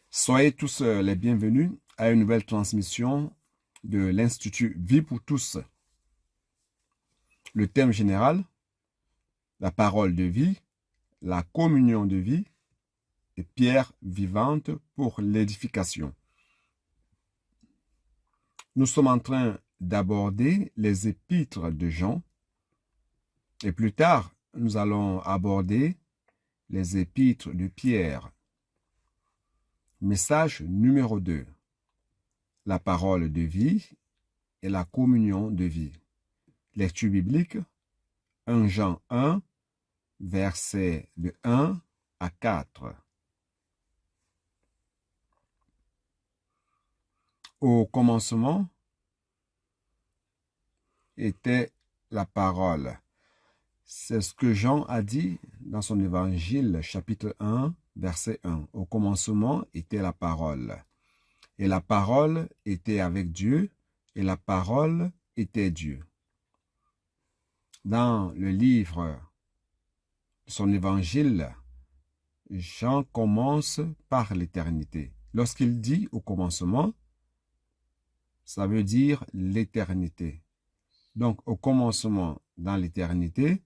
Soyez tous les bienvenus à une nouvelle transmission de l'Institut Vie pour tous. Le thème général, la parole de vie, la communion de vie et pierre vivante pour l'édification. Nous sommes en train d'aborder les épîtres de Jean et plus tard, nous allons aborder les épîtres de Pierre. Message numéro 2. La parole de vie et la communion de vie. Lecture biblique 1 Jean 1, versets de 1 à 4. Au commencement était la parole. C'est ce que Jean a dit dans son évangile, chapitre 1, verset 1. Au commencement était la parole. Et la parole était avec Dieu, et la parole était Dieu. Dans le livre de son évangile, Jean commence par l'éternité. Lorsqu'il dit au commencement, ça veut dire l'éternité. Donc, au commencement, dans l'éternité,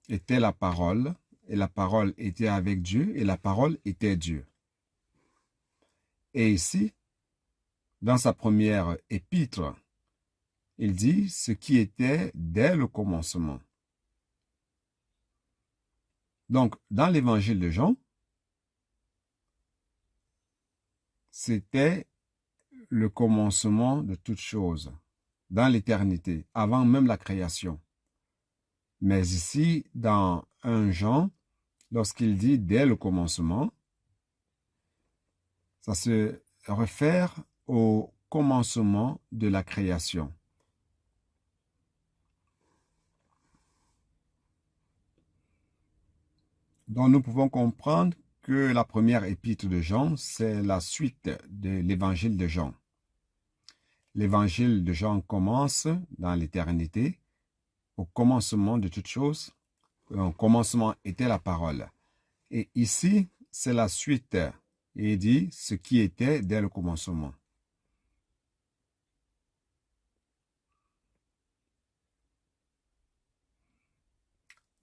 était la parole, et la parole était avec Dieu, et la parole était Dieu. Et ici, dans sa première épître, il dit ce qui était dès le commencement. Donc, dans l'évangile de Jean, c'était le commencement de toutes choses, dans l'éternité, avant même la création. Mais ici, dans 1 Jean, lorsqu'il dit dès le commencement, ça se réfère au commencement de la création. Donc nous pouvons comprendre que la première épître de Jean, c'est la suite de l'évangile de Jean. L'évangile de Jean commence dans l'éternité, au commencement de toutes choses. Au commencement était la parole. Et ici, c'est la suite. Et il dit ce qui était dès le commencement.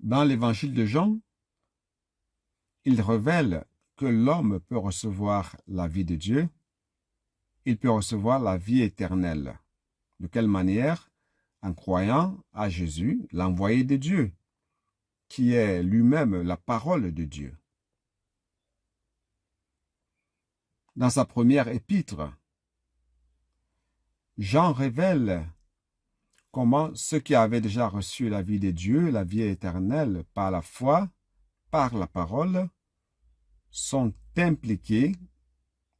Dans l'évangile de Jean, il révèle que l'homme peut recevoir la vie de Dieu, il peut recevoir la vie éternelle. De quelle manière? En croyant à Jésus, l'envoyé de Dieu, qui est lui-même la parole de Dieu. Dans sa première épître, Jean révèle comment ceux qui avaient déjà reçu la vie de Dieu, la vie éternelle, par la foi, par la parole, sont impliqués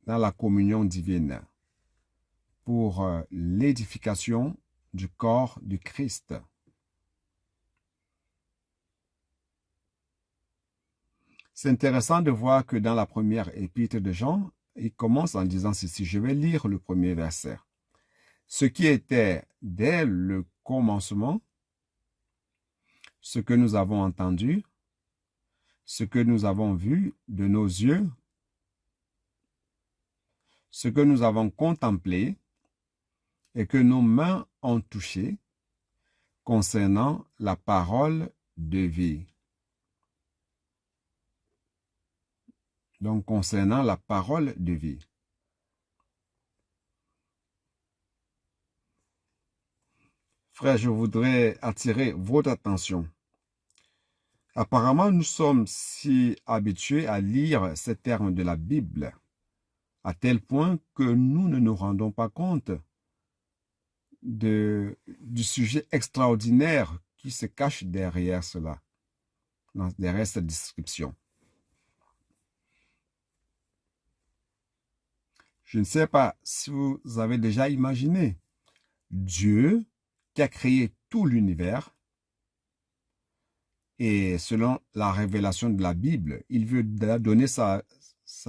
dans la communion divine pour l'édification du corps du Christ. C'est intéressant de voir que dans la première épître de Jean, il commence en disant ceci. Je vais lire le premier verset. Ce qui était dès le commencement, ce que nous avons entendu, ce que nous avons vu de nos yeux, ce que nous avons contemplé et que nos mains ont touché concernant la parole de vie. Donc, concernant la parole de vie. Frère, je voudrais attirer votre attention. Apparemment, nous sommes si habitués à lire ces termes de la Bible, à tel point que nous ne nous rendons pas compte du sujet extraordinaire qui se cache derrière cela, derrière cette description. Je ne sais pas si vous avez déjà imaginé Dieu qui a créé tout l'univers. Et selon la révélation de la Bible, il veut donner sa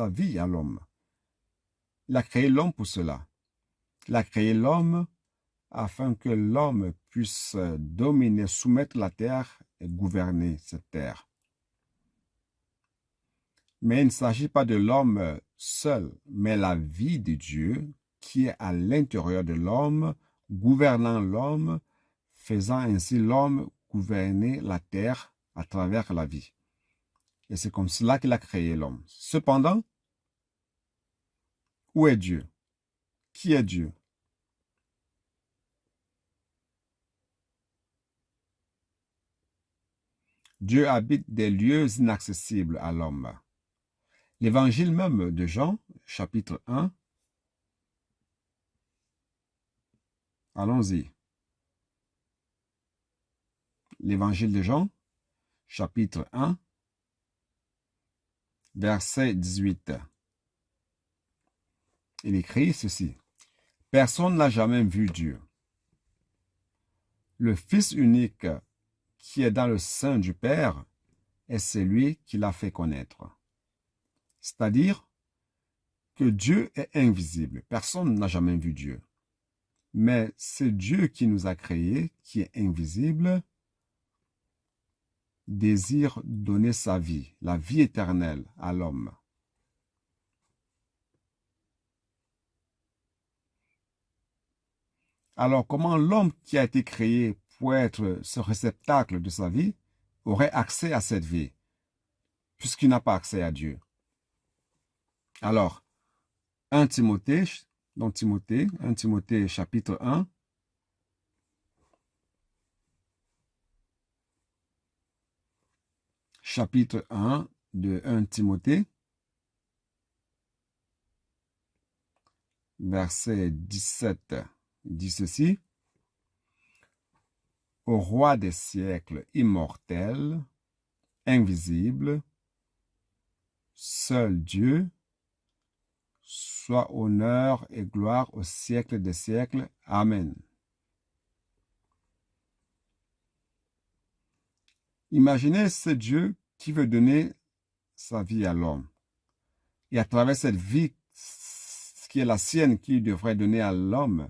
vie à l'homme. Il a créé l'homme pour cela. Il a créé l'homme afin que l'homme puisse dominer, soumettre la terre et gouverner cette terre. Mais il ne s'agit pas de l'homme seul, mais la vie de Dieu qui est à l'intérieur de l'homme, gouvernant l'homme, faisant ainsi l'homme gouverner la terre à travers la vie. Et c'est comme cela qu'il a créé l'homme. Cependant, où est Dieu? Qui est Dieu? Dieu habite des lieux inaccessibles à l'homme. L'évangile même de Jean, chapitre 1, allons-y. L'évangile de Jean, chapitre 1, verset 18. Il écrit ceci. Personne n'a jamais vu Dieu. Le Fils unique qui est dans le sein du Père est celui qui l'a fait connaître. C'est-à-dire que Dieu est invisible. Personne n'a jamais vu Dieu. Mais c'est Dieu qui nous a créés, qui est invisible, désire donner sa vie, la vie éternelle à l'homme. Alors, comment l'homme qui a été créé pour être ce réceptacle de sa vie aurait accès à cette vie, puisqu'il n'a pas accès à Dieu? Alors, 1 Timothée, chapitre 1, chapitre 1 de 1 Timothée, verset 17, dit ceci. Au roi des siècles immortel, invisible, seul Dieu, soit honneur et gloire au siècle des siècles. Amen. Imaginez ce Dieu qui veut donner sa vie à l'homme. Et à travers cette vie qui est la sienne, qu'il devrait donner à l'homme,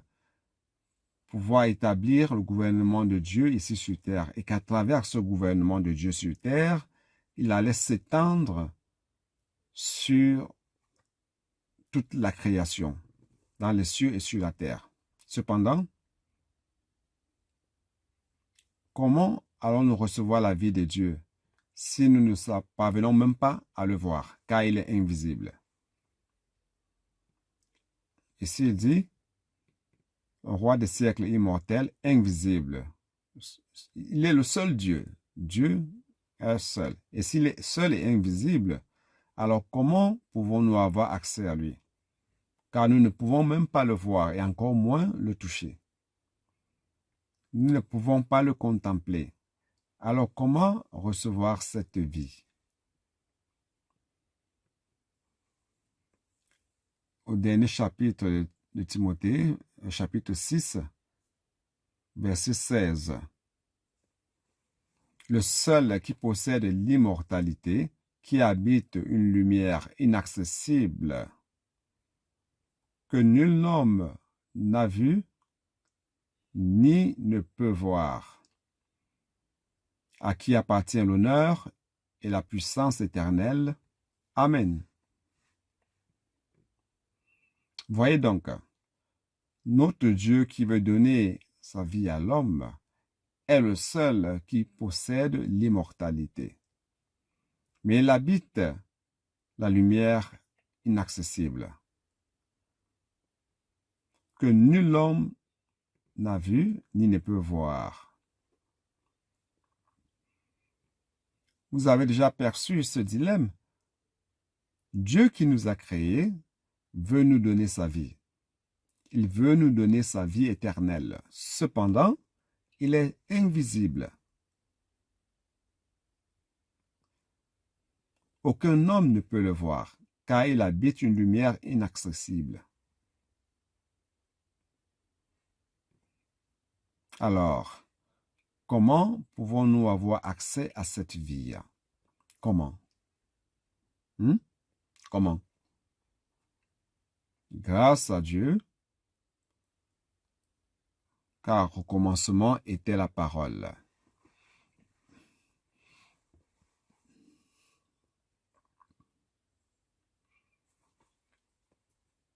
pouvoir établir le gouvernement de Dieu ici sur terre. Et qu'à travers ce gouvernement de Dieu sur terre, il allait s'étendre sur toute la création, dans les cieux et sur la terre. Cependant, comment allons-nous recevoir la vie de Dieu si nous ne parvenons même pas à le voir, car il est invisible? Ici, il dit, roi des siècles immortel, invisible. Il est le seul Dieu. Dieu est seul. Et s'il est seul et invisible, alors comment pouvons-nous avoir accès à lui? Car nous ne pouvons même pas le voir et encore moins le toucher. Nous ne pouvons pas le contempler. Alors comment recevoir cette vie? Au dernier chapitre de Timothée, chapitre 6, verset 16. Le seul qui possède l'immortalité, qui habite une lumière inaccessible, que nul homme n'a vu, ni ne peut voir, à qui appartient l'honneur et la puissance éternelle. Amen. Voyez donc, notre Dieu qui veut donner sa vie à l'homme est le seul qui possède l'immortalité. Mais il habite la lumière inaccessible, que nul homme n'a vu ni ne peut voir. Vous avez déjà perçu ce dilemme? Dieu qui nous a créés veut nous donner sa vie. Il veut nous donner sa vie éternelle. Cependant, il est invisible. Aucun homme ne peut le voir, car il habite une lumière inaccessible. Alors, Comment pouvons-nous avoir accès à cette vie? Comment? Comment? Grâce à Dieu, car au commencement était la parole.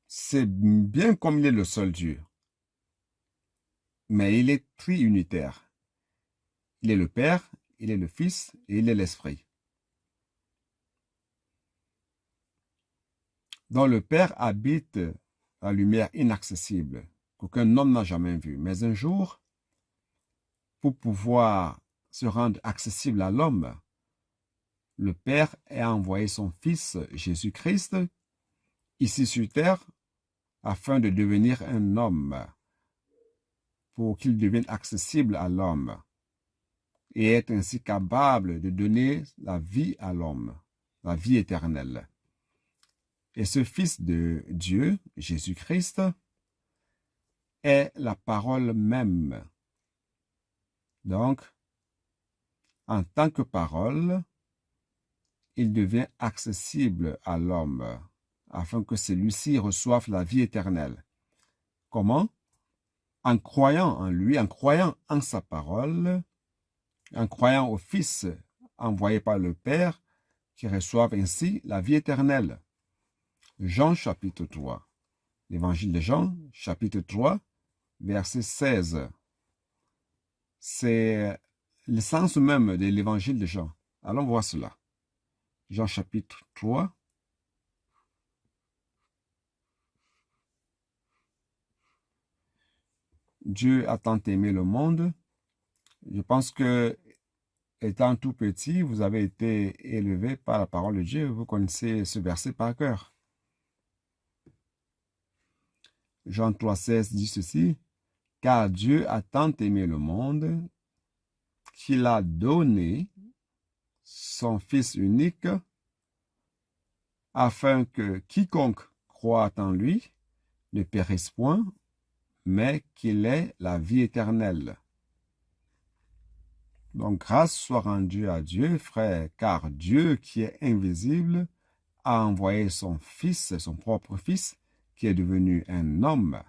C'est bien comme il est le seul Dieu, mais il est triunitaire. Il est le Père, il est le Fils et il est l'Esprit. Dont le Père habite la lumière inaccessible, qu'aucun homme n'a jamais vue. Mais un jour, pour pouvoir se rendre accessible à l'homme, le Père a envoyé son Fils Jésus-Christ ici sur terre afin de devenir un homme, pour qu'il devienne accessible à l'homme et être ainsi capable de donner la vie à l'homme, la vie éternelle. Et ce Fils de Dieu, Jésus-Christ, est la parole même. Donc, en tant que parole, il devient accessible à l'homme, afin que celui-ci reçoive la vie éternelle. Comment? En croyant en lui, en croyant en sa parole, en croyant au Fils envoyé par le Père, qui reçoivent ainsi la vie éternelle. Jean chapitre 3. L'évangile de Jean, chapitre 3, verset 16. C'est le sens même de l'évangile de Jean. Allons voir cela. Jean chapitre 3. Dieu a tant aimé le monde. Je pense que, étant tout petit, vous avez été élevé par la parole de Dieu. Vous connaissez ce verset par cœur. Jean 3, 16 dit ceci. Car Dieu a tant aimé le monde qu'il a donné son Fils unique afin que quiconque croit en lui ne périsse point, mais qu'il ait la vie éternelle. Donc, grâce soit rendue à Dieu, frère, car Dieu qui est invisible a envoyé son Fils, son propre Fils, qui est devenu un homme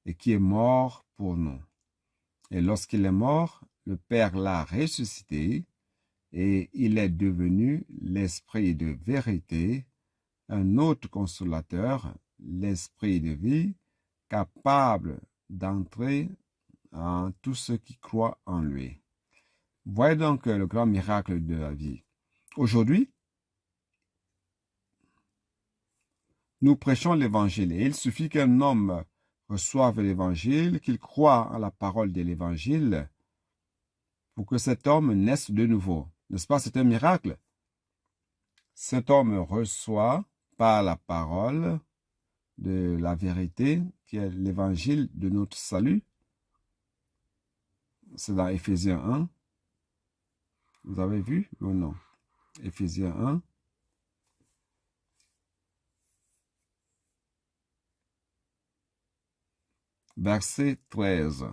et qui est mort pour nous. Et lorsqu'il est mort, le Père l'a ressuscité et il est devenu l'Esprit de vérité, un autre consolateur, l'Esprit de vie, capable d'entrer en tous ceux qui croient en lui. Voyez donc le grand miracle de la vie. Aujourd'hui, nous prêchons l'Évangile et il suffit qu'un homme reçoive l'Évangile, qu'il croit en la parole de l'Évangile pour que cet homme naisse de nouveau. N'est-ce pas? C'est un miracle. Cet homme reçoit par la parole de la vérité, qui est l'Évangile de notre salut. C'est dans Éphésiens 1. Vous avez vu ou non? Éphésiens 1. Verset 13.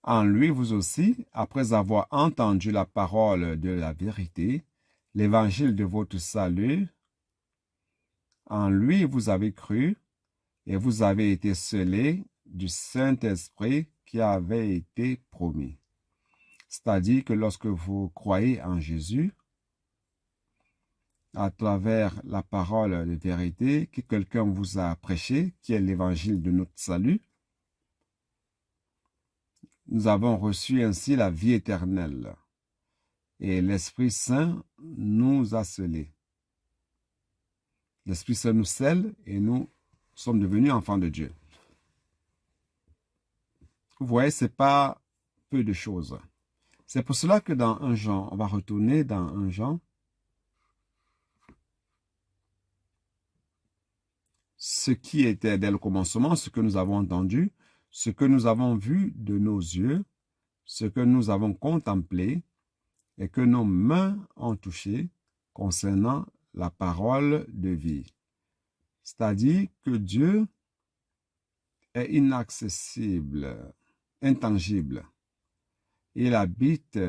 En lui, vous aussi, après avoir entendu la parole de la vérité, l'évangile de votre salut, en lui vous avez cru et vous avez été scellés du Saint-Esprit qui avait été promis. C'est-à-dire que lorsque vous croyez en Jésus, à travers la parole de vérité que quelqu'un vous a prêché, qui est l'évangile de notre salut, nous avons reçu ainsi la vie éternelle. Et l'Esprit Saint nous a scellés. L'Esprit Saint nous scelle et nous sommes devenus enfants de Dieu. Vous voyez, ce n'est pas peu de choses. C'est pour cela que dans 1 Jean, on va retourner dans 1 Jean, ce qui était dès le commencement, ce que nous avons entendu, ce que nous avons vu de nos yeux, ce que nous avons contemplé et que nos mains ont touché concernant la parole de vie. C'est-à-dire que Dieu est inaccessible, intangible. Il habite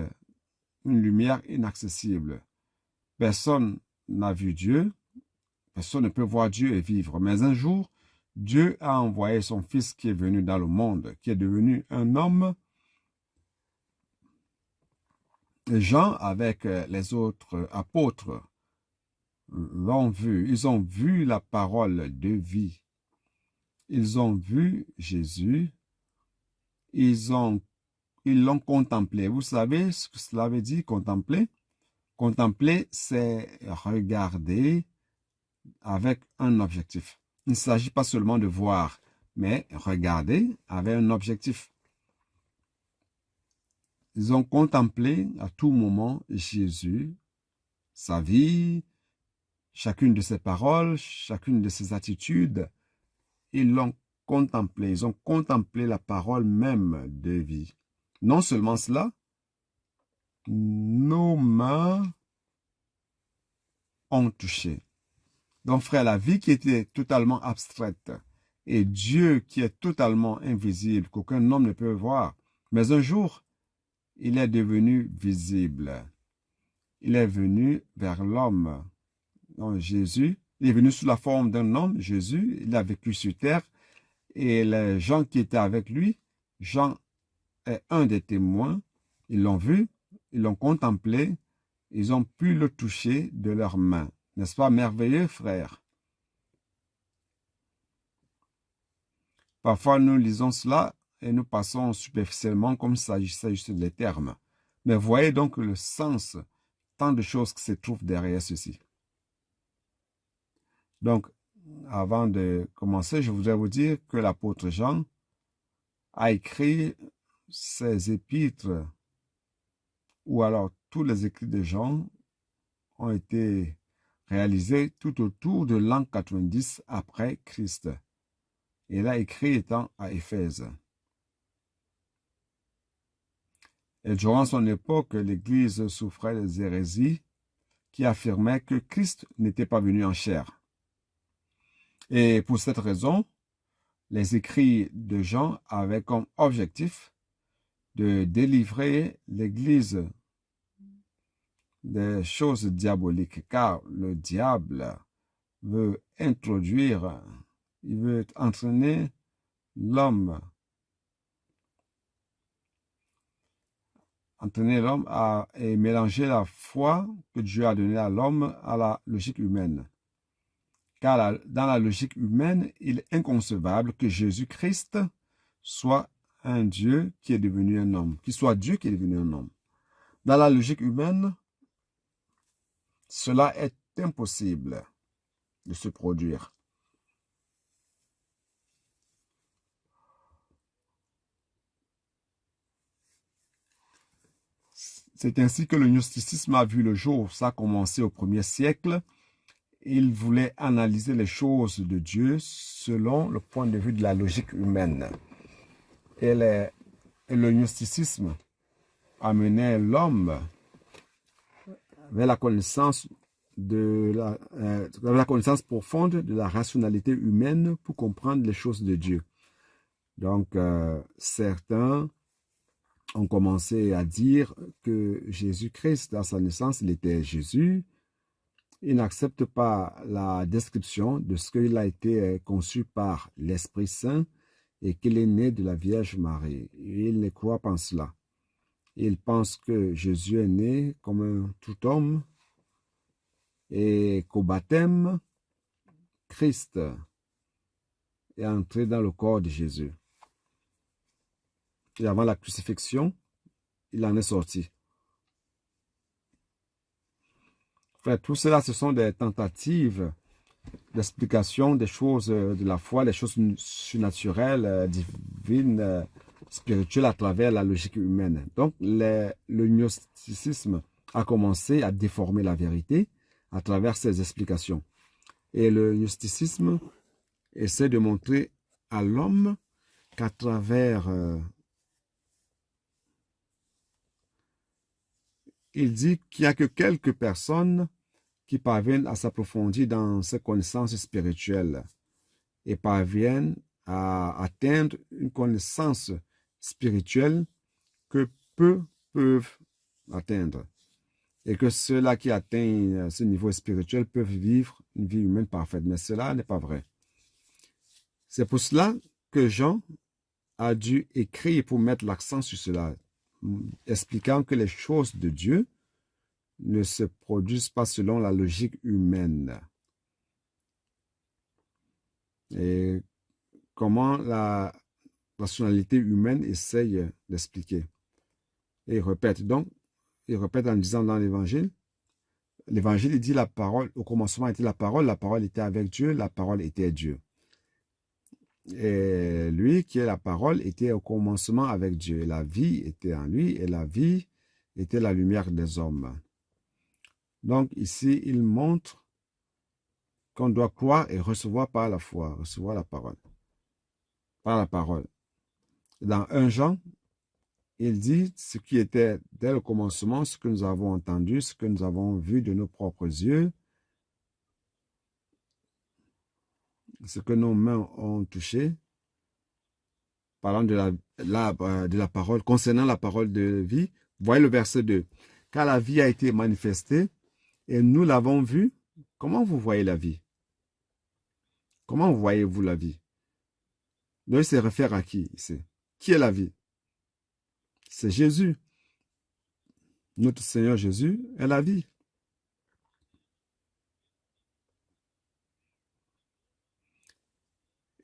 une lumière inaccessible. Personne n'a vu Dieu, personne ne peut voir Dieu et vivre. Mais un jour, Dieu a envoyé son Fils qui est venu dans le monde, qui est devenu un homme. Jean, avec les autres apôtres, l'ont vu. Ils ont vu la parole de vie. Ils ont vu Jésus. Ils l'ont contemplé. Vous savez ce que cela veut dire, contempler? Contempler, c'est regarder avec un objectif. Il ne s'agit pas seulement de voir, mais regarder avec un objectif. Ils ont contemplé à tout moment Jésus, sa vie, chacune de ses paroles, chacune de ses attitudes. Ils l'ont contemplé. Ils ont contemplé la parole même de vie. Non seulement cela, nos mains ont touché. Donc, frère, la vie qui était totalement abstraite et Dieu qui est totalement invisible, qu'aucun homme ne peut voir, mais un jour, il est devenu visible. Il est venu vers l'homme. Donc, Jésus, il est venu sous la forme d'un homme, Jésus, il a vécu sur terre, et les gens qui étaient avec lui, Jean est un des témoins, ils l'ont vu, ils l'ont contemplé, ils ont pu le toucher de leurs mains. N'est-ce pas merveilleux, frère? Parfois, nous lisons cela et nous passons superficiellement comme s'il s'agissait juste des termes. Mais voyez donc le sens, tant de choses qui se trouvent derrière ceci. Donc, avant de commencer, je voudrais vous dire que l'apôtre Jean a écrit ses épîtres, ou alors tous les écrits de Jean ont été réalisés tout autour de l'an 90 après Christ. Il a écrit étant à Éphèse. Et durant son époque, l'Église souffrait des hérésies qui affirmaient que Christ n'était pas venu en chair. Et pour cette raison, les écrits de Jean avaient comme objectif de délivrer l'Église des choses diaboliques, car le diable veut introduire, il veut entraîner l'homme à mélanger la foi que Dieu a donnée à l'homme à la logique humaine. Car dans la logique humaine, il est inconcevable que Jésus-Christ soit un Dieu qui est devenu un homme, qu'il soit Dieu qui est devenu un homme. Dans la logique humaine, cela est impossible de se produire. C'est ainsi que le gnosticisme a vu le jour. Ça a commencé au 1er siècle. Il voulait analyser les choses de Dieu selon le point de vue de la logique humaine. Et le gnosticisme amenait l'homme vers la connaissance la connaissance profonde de la rationalité humaine pour comprendre les choses de Dieu. Donc, certains ont commencé à dire que Jésus-Christ, à sa naissance, il était Jésus. Il n'accepte pas la description de ce qu'il a été conçu par l'Esprit Saint et qu'il est né de la Vierge Marie. Il ne croit pas en cela. Il pense que Jésus est né comme un tout homme et qu'au baptême, Christ est entré dans le corps de Jésus. Et avant la crucifixion, il en est sorti. Frère, tout cela, ce sont des tentatives d'explication des choses de la foi, des choses surnaturelles, divines, spirituelles à travers la logique humaine. Donc, le gnosticisme a commencé à déformer la vérité à travers ces explications. Et le gnosticisme essaie de montrer à l'homme qu'à travers... il dit qu'il n'y a que quelques personnes qui parviennent à s'approfondir dans ces connaissances spirituelles et parviennent à atteindre une connaissance spirituelle que peu peuvent atteindre. Et que ceux-là qui atteignent ce niveau spirituel peuvent vivre une vie humaine parfaite. Mais cela n'est pas vrai. C'est pour cela que Jean a dû écrire pour mettre l'accent sur cela, expliquant que les choses de Dieu ne se produisent pas selon la logique humaine. Et comment la rationalité humaine essaye d'expliquer. Et il répète en disant dans l'évangile, il dit la parole, au commencement était la parole était avec Dieu, la parole était Dieu. Et lui qui est la parole était au commencement avec Dieu. Et la vie était en lui et la vie était la lumière des hommes. Donc ici, il montre qu'on doit croire et recevoir par la foi, recevoir la parole. Par la parole. Dans 1 Jean, il dit ce qui était dès le commencement, ce que nous avons entendu, ce que nous avons vu de nos propres yeux, ce que nos mains ont touché, parlant de la parole, concernant la parole de vie. Voyez le verset 2. Car la vie a été manifestée et nous l'avons vue. Comment vous voyez la vie? Comment voyez-vous la vie? Donc, il se réfère à qui ici? Qui est la vie? C'est Jésus. Notre Seigneur Jésus est la vie.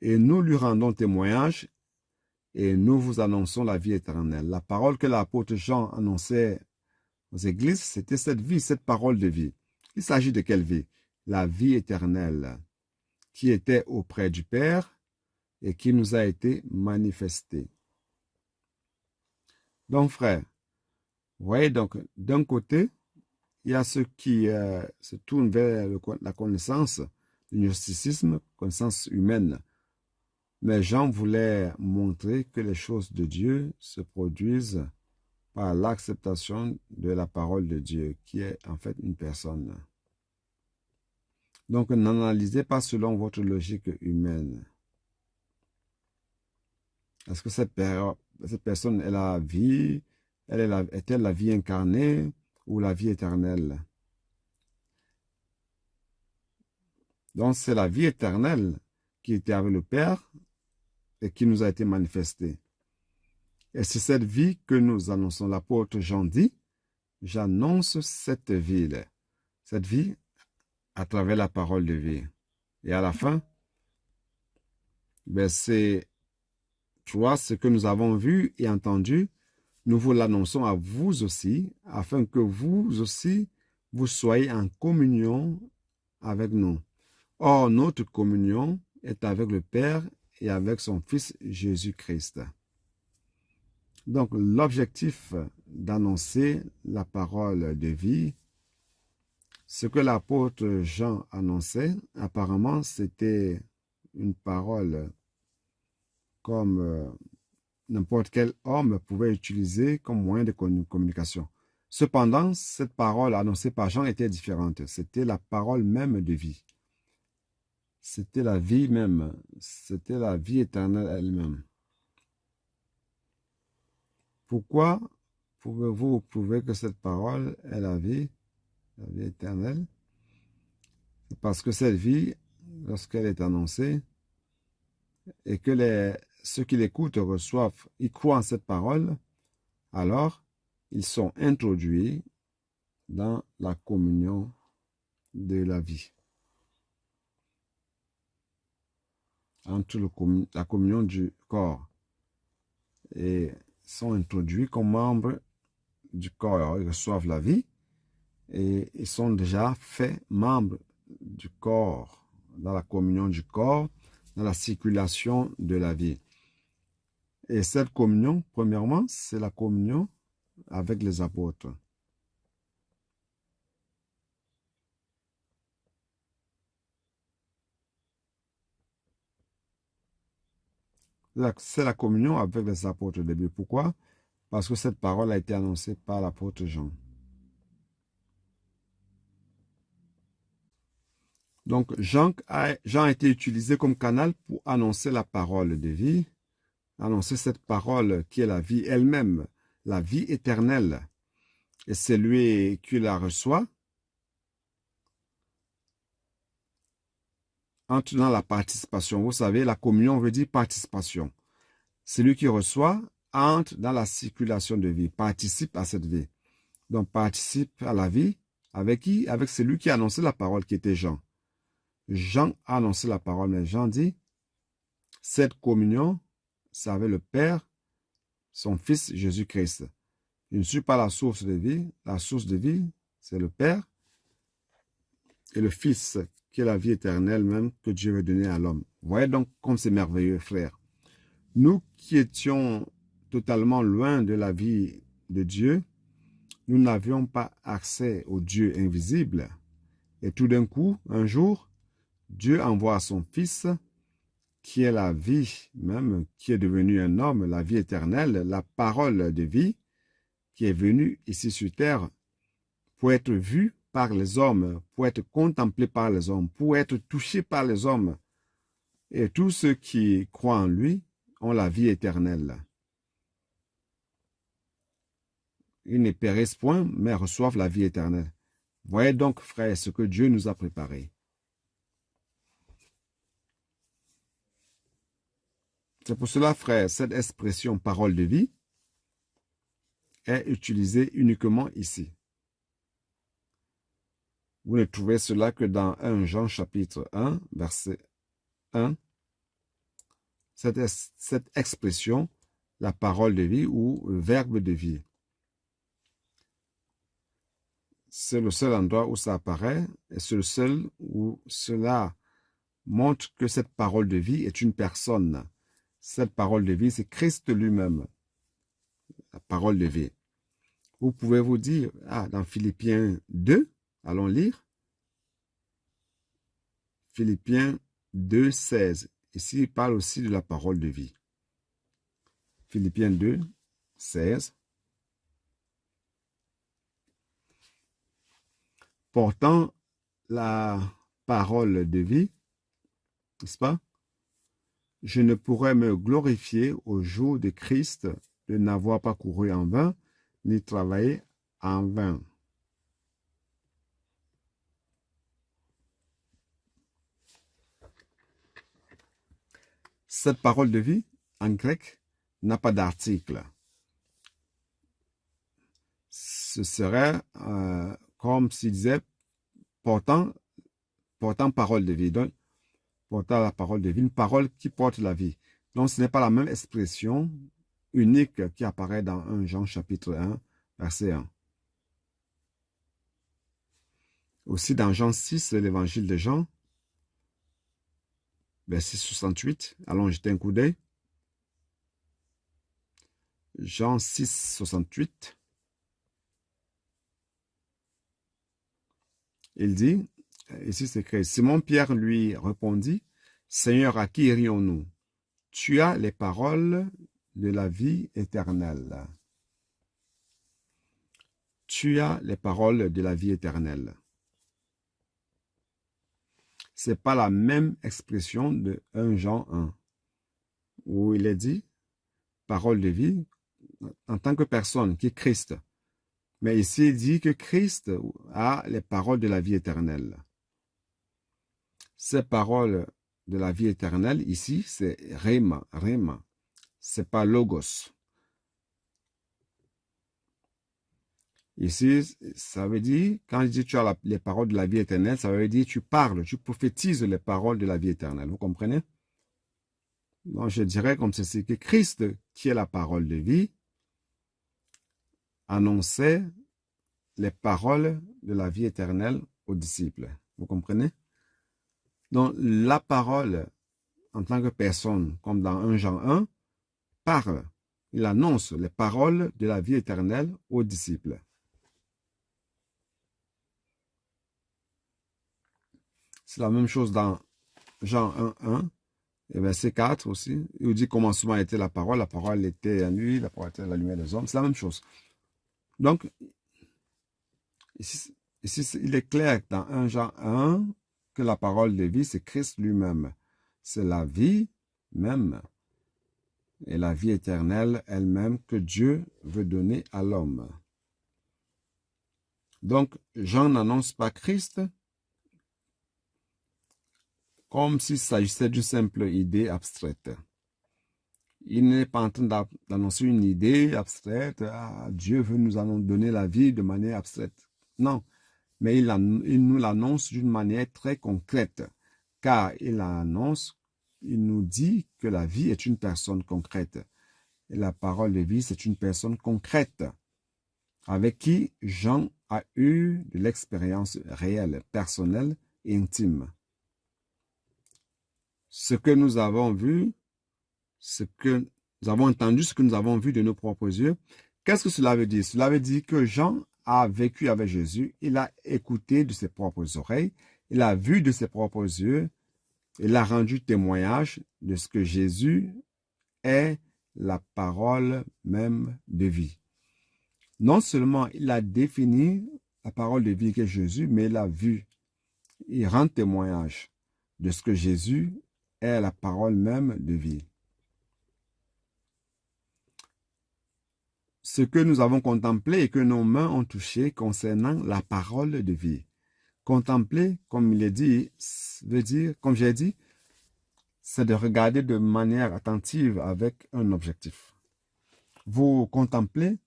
Et nous lui rendons témoignage et nous vous annonçons la vie éternelle. La parole que l'apôtre Jean annonçait aux églises, c'était cette vie, cette parole de vie. Il s'agit de quelle vie? La vie éternelle qui était auprès du Père et qui nous a été manifestée. Donc, frère, vous voyez, donc, d'un côté, il y a ceux qui se tournent vers la connaissance du gnosticisme, connaissance humaine. Mais Jean voulait montrer que les choses de Dieu se produisent par l'acceptation de la parole de Dieu, qui est en fait une personne. Donc, n'analysez pas selon votre logique humaine. Est-ce que cette personne est la vie, est-elle la vie incarnée ou la vie éternelle? Donc, c'est la vie éternelle qui était avec le Père et qui nous a été manifestée. Et c'est cette vie que nous annonçons. L'apôtre Jean dit, j'annonce cette vie à travers la parole de vie. Et à la fin, c'est ce que nous avons vu et entendu, nous vous l'annonçons à vous aussi, afin que vous aussi, vous soyez en communion avec nous. Or, notre communion est avec le Père et avec son Fils Jésus-Christ. Donc, l'objectif d'annoncer la parole de vie, ce que l'apôtre Jean annonçait, apparemment, c'était une parole comme n'importe quel homme pouvait utiliser comme moyen de communication. Cependant, cette parole annoncée par Jean était différente. C'était la parole même de vie. C'était la vie même. C'était la vie éternelle elle-même. Pourquoi pouvez-vous prouver que cette parole est la vie éternelle? C'est parce que cette vie, lorsqu'elle est annoncée, et que ceux qui l'écoutent reçoivent, ils croient en cette parole, alors ils sont introduits dans la communion de la vie. Entre la communion du corps. Et sont introduits comme membres du corps. Ils reçoivent la vie et ils sont déjà faits membres du corps, dans la communion du corps, dans la circulation de la vie. Et cette communion, premièrement, c'est la communion avec les apôtres. C'est la communion avec les apôtres au début. Pourquoi? Parce que cette parole a été annoncée par l'apôtre Jean. Donc, Jean a été utilisé comme canal pour annoncer la parole de vie, annoncer cette parole qui est la vie elle-même. la vie éternelle. Et celui qui la reçoit entre dans la participation. Vous savez, la communion veut dire participation. Celui qui reçoit entre dans la circulation de vie, participe à cette vie. Donc, participe à la vie. Avec qui? Avec celui qui a annoncé la parole, qui était Jean. Jean a annoncé la parole, mais Jean dit, cette communion, c'est avec le Père, son Fils Jésus-Christ. Je ne suis pas la source de vie. La source de vie, c'est le Père et le Fils, qui est la vie éternelle même que Dieu veut donner à l'homme. Vous voyez donc comme c'est merveilleux, frère. Nous qui étions totalement loin de la vie de Dieu, nous n'avions pas accès au Dieu invisible. Et tout d'un coup, un jour, Dieu envoie son Fils, qui est la vie même, qui est devenu un homme, la vie éternelle, la parole de vie, qui est venu ici sur terre pour être vu par les hommes, pour être contemplé par les hommes, pour être touché par les hommes. Et tous ceux qui croient en lui ont la vie éternelle. Ils ne périssent point, mais reçoivent la vie éternelle. Voyez donc, frères, ce que Dieu nous a préparé. C'est pour cela, frère, cette expression parole de vie est utilisée uniquement ici. Vous ne trouvez cela que dans 1 Jean chapitre 1, verset 1. Cette expression, la parole de vie ou le verbe de vie. C'est le seul endroit où ça apparaît et c'est le seul où cela montre que cette parole de vie est une personne. Cette parole de vie, c'est Christ lui-même. La parole de vie. Vous pouvez vous dire, dans Philippiens 2, allons lire. Philippiens 2, 16. Ici, il parle aussi de la parole de vie. Philippiens 2, 16. Portant la parole de vie, n'est-ce pas? Je ne pourrais me glorifier au jour de Christ de n'avoir pas couru en vain, ni travaillé en vain. Cette parole de vie, en grec, n'a pas d'article. Ce serait comme s'il disait portant parole de vie. Donc, portant la parole de vie, une parole qui porte la vie. Donc, ce n'est pas la même expression unique qui apparaît dans 1 Jean chapitre 1, verset 1. Aussi dans Jean 6, l'évangile de Jean, verset 68. Allons jeter un coup d'œil. Jean 6, 68. Il dit, ici c'est écrit, Simon-Pierre lui répondit, Seigneur, à qui irions-nous? Tu as les paroles de la vie éternelle. Tu as les paroles de la vie éternelle. Ce n'est pas la même expression de 1 Jean 1, où il est dit, parole de vie, en tant que personne, qui est Christ. Mais ici, il dit que Christ a les paroles de la vie éternelle. Ces paroles de la vie éternelle, ici, c'est Rhéma. C'est pas Logos. Ici, ça veut dire, quand je dis tu as les paroles de la vie éternelle, ça veut dire tu parles, tu prophétises les paroles de la vie éternelle. Vous comprenez? Donc, je dirais comme ceci, que Christ, qui est la parole de vie, annonçait les paroles de la vie éternelle aux disciples. Vous comprenez? Donc, la parole, en tant que personne, comme dans 1 Jean 1, parle. Il annonce les paroles de la vie éternelle aux disciples. C'est la même chose dans Jean 1, 1, et verset 4 aussi. Il dit commencement était la parole était la nuit, la parole était la lumière des hommes. C'est la même chose. Donc, ici, il est clair dans 1 Jean 1 que la parole de vie, c'est Christ lui-même. C'est la vie même. et la vie éternelle elle-même que Dieu veut donner à l'homme. Donc, Jean n'annonce pas Christ comme s'il s'agissait d'une simple idée abstraite. Il n'est pas en train d'annoncer une idée abstraite. Ah, Dieu veut nous donner la vie de manière abstraite. Non, mais il nous l'annonce d'une manière très concrète, car il nous dit que la vie est une personne concrète. Et la parole de vie, c'est une personne concrète, avec qui Jean a eu de l'expérience réelle, personnelle et intime. Ce que nous avons vu, ce que nous avons entendu, ce que nous avons vu de nos propres yeux, qu'est-ce que cela veut dire? Cela veut dire que Jean a vécu avec Jésus, il a écouté de ses propres oreilles, il a vu de ses propres yeux, il a rendu témoignage de ce que Jésus est la parole même de vie. Non seulement il a défini la parole de vie qu'est Jésus, mais il a vu, il rend témoignage de ce que Jésus est la parole même de vie. Ce que nous avons contemplé et que nos mains ont touché concernant la parole de vie. Contempler, comme il est dit, veut dire, comme j'ai dit, c'est de regarder de manière attentive avec un objectif. Vous contemplez,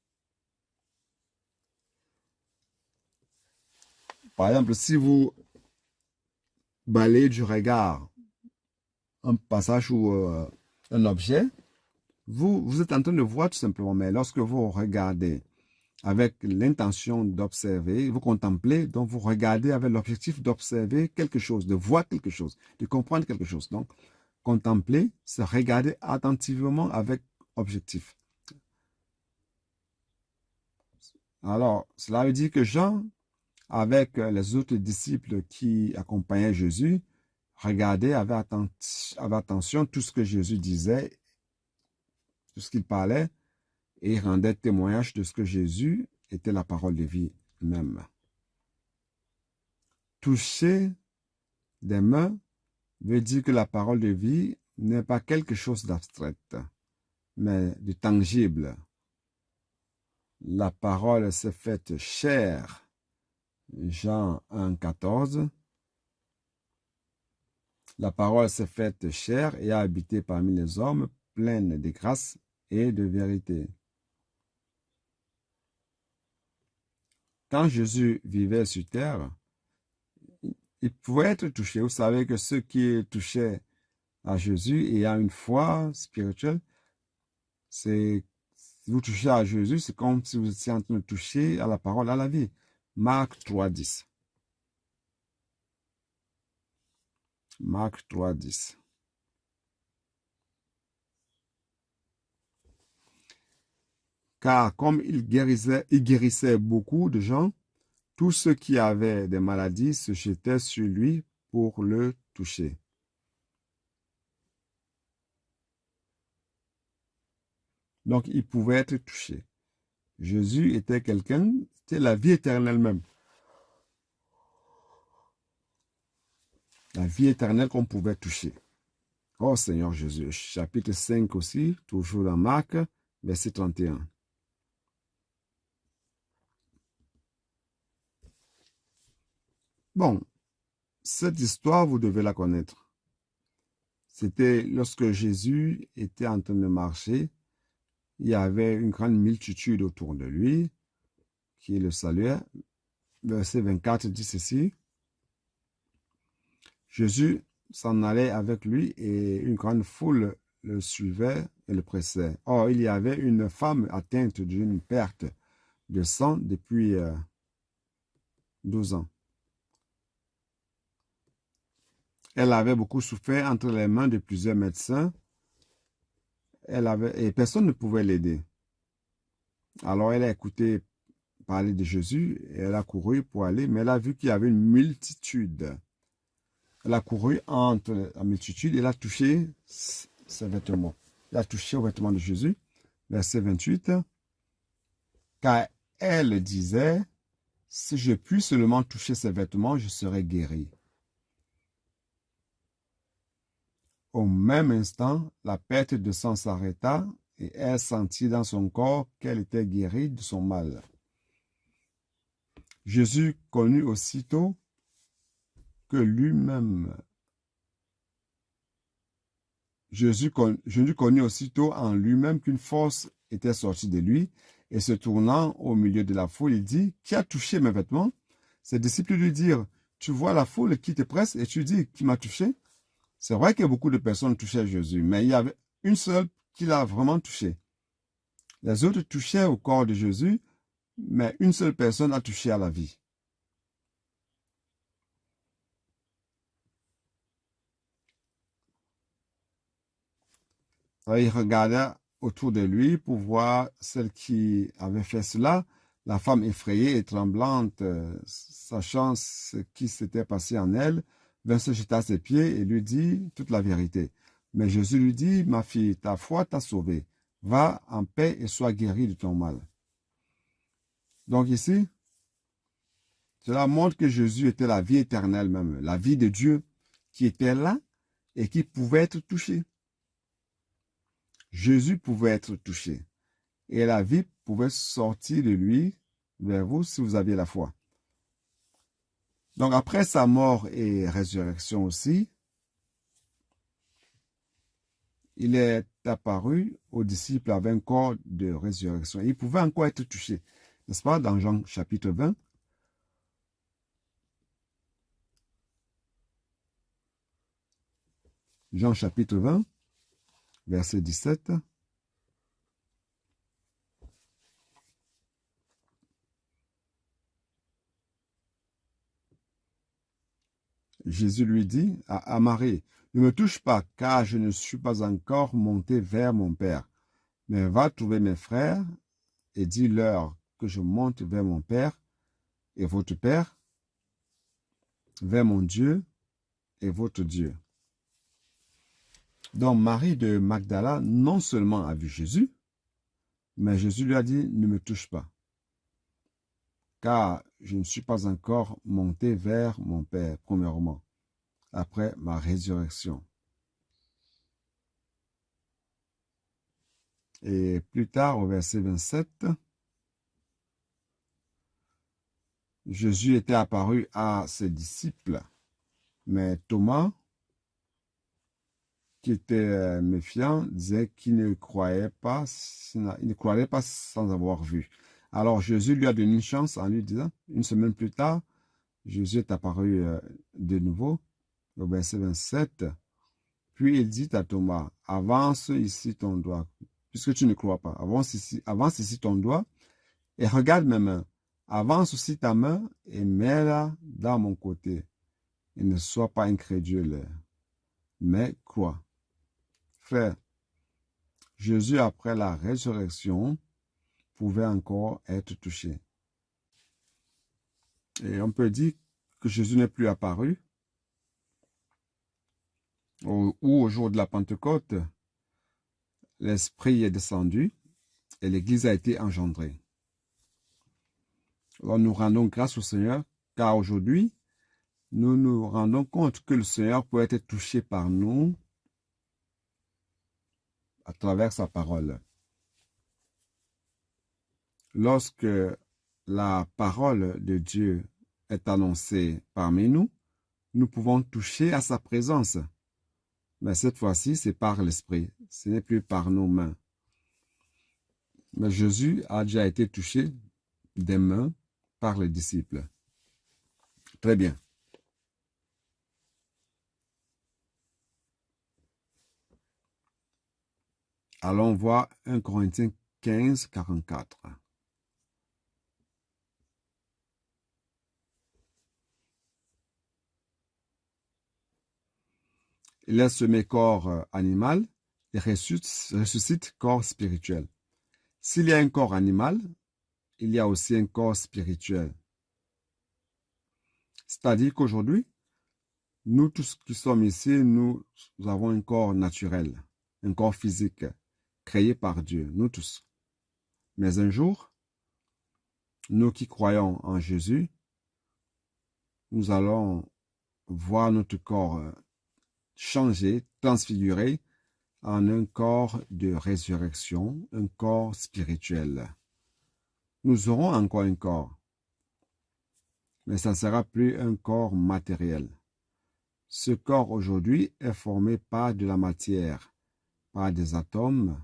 par exemple, si vous balayez du regard un passage ou un objet, vous êtes en train de voir tout simplement, mais lorsque vous regardez avec l'intention d'observer, vous contemplez, donc vous regardez avec l'objectif d'observer quelque chose, de voir quelque chose, de comprendre quelque chose. Donc, contempler, c'est regarder attentivement avec objectif. Alors, cela veut dire que Jean, avec les autres disciples qui accompagnaient Jésus, regardaient avec attention tout ce que Jésus disait, tout ce qu'il parlait, et rendait témoignage de ce que Jésus était la parole de vie même. Toucher des mains veut dire que la parole de vie n'est pas quelque chose d'abstrait, mais de tangible. La parole s'est faite chair. Jean 1, 14. La parole s'est faite chair et a habité parmi les hommes, pleine de grâce et de vérité. Quand Jésus vivait sur terre, il pouvait être touché. Vous savez que ceux qui touchaient à Jésus et à une foi spirituelle, si vous touchez à Jésus, c'est comme si vous étiez en train de toucher à la parole, à la vie. Marc 3, 10. Marc 3, 10. Car comme il guérissait beaucoup de gens, tous ceux qui avaient des maladies se jetaient sur lui pour le toucher. Donc, il pouvait être touché. Jésus était quelqu'un, c'était la vie éternelle même. La vie éternelle qu'on pouvait toucher. Oh Seigneur Jésus, chapitre 5 aussi, toujours dans Marc, verset 31. Bon, cette histoire, vous devez la connaître. C'était lorsque Jésus était en train de marcher, il y avait une grande multitude autour de lui qui le saluait. Verset 24 dit ceci. Jésus s'en allait avec lui et une grande foule le suivait et le pressait. Or, il y avait une femme atteinte d'une perte de sang depuis 12 ans. Elle avait beaucoup souffert entre les mains de plusieurs médecins. Et personne ne pouvait l'aider. Alors, elle a écouté parler de Jésus et elle a couru pour aller, mais elle a vu qu'il y avait une multitude. Elle a couru entre la multitude et elle a touché ses vêtements. Elle a touché aux vêtements de Jésus. Verset 28. Car elle disait, si je puis seulement toucher ses vêtements, je serai guéri. Au même instant, la perte de sang s'arrêta et elle sentit dans son corps qu'elle était guérie de son mal. Jésus connut aussitôt que lui-même, Jésus connut aussitôt en lui-même qu'une force était sortie de lui, et se tournant au milieu de la foule, il dit, « Qui a touché mes vêtements ?» Ses disciples lui dirent, « Tu vois la foule qui te presse et tu dis, qui m'a touché ?» C'est vrai que beaucoup de personnes touchaient Jésus, mais il y avait une seule qui l'a vraiment touché. Les autres touchaient au corps de Jésus, mais une seule personne a touché à la vie. Il regardait autour de lui pour voir celle qui avait fait cela. La femme effrayée et tremblante, sachant ce qui s'était passé en elle, vint se jeter à ses pieds et lui dit toute la vérité. Mais Jésus lui dit, « Ma fille, ta foi t'a sauvée. Va en paix et sois guérie de ton mal. » Donc ici, cela montre que Jésus était la vie éternelle même, la vie de Dieu qui était là et qui pouvait être touchée. Jésus pouvait être touché et la vie pouvait sortir de lui vers vous si vous aviez la foi. Donc après sa mort et résurrection aussi, il est apparu aux disciples avec un corps de résurrection. Il pouvait encore être touché, n'est-ce pas, dans Jean chapitre 20. Jean chapitre 20, verset 17. Jésus lui dit à Marie, « Ne me touche pas, car je ne suis pas encore monté vers mon Père. Mais va trouver mes frères et dis-leur que je monte vers mon Père et votre Père, vers mon Dieu et votre Dieu. » Donc Marie de Magdala non seulement a vu Jésus, mais Jésus lui a dit, « Ne me touche pas, car je ne suis pas encore monté vers mon Père, premièrement, après ma résurrection. » Et plus tard, au verset 27, Jésus était apparu à ses disciples, mais Thomas, qui était méfiant, disait qu'il ne croyait pas sans avoir vu. Alors Jésus lui a donné une chance en lui disant, une semaine plus tard, Jésus est apparu de nouveau, au verset 27, puis il dit à Thomas, avance ici ton doigt, puisque tu ne crois pas, avance ici ton doigt et regarde mes mains. Avance aussi ta main et mets-la dans mon côté. Et ne sois pas incrédule, mais crois. Frère, Jésus, après la résurrection, pouvait encore être touché. Et on peut dire que Jésus n'est plus apparu, ou au jour de la Pentecôte, l'Esprit est descendu et l'Église a été engendrée. Alors nous rendons grâce au Seigneur, car aujourd'hui, nous nous rendons compte que le Seigneur peut être touché par nous à travers sa parole. Lorsque la parole de Dieu est annoncée parmi nous, nous pouvons toucher à sa présence. Mais cette fois-ci, c'est par l'Esprit, ce n'est plus par nos mains. Mais Jésus a déjà été touché des mains par les disciples. Très bien. Allons voir 1 Corinthiens 15, 44. Il a semé corps animal et ressuscite corps spirituel. S'il y a un corps animal, il y a aussi un corps spirituel. C'est-à-dire qu'aujourd'hui, nous tous qui sommes ici, nous avons un corps naturel, un corps physique, créé par Dieu, nous tous. Mais un jour, nous qui croyons en Jésus, nous allons voir notre corps changé, transfiguré en un corps de résurrection, un corps spirituel. Nous aurons encore un corps, mais ça ne sera plus un corps matériel. Ce corps aujourd'hui est formé par de la matière, par des atomes,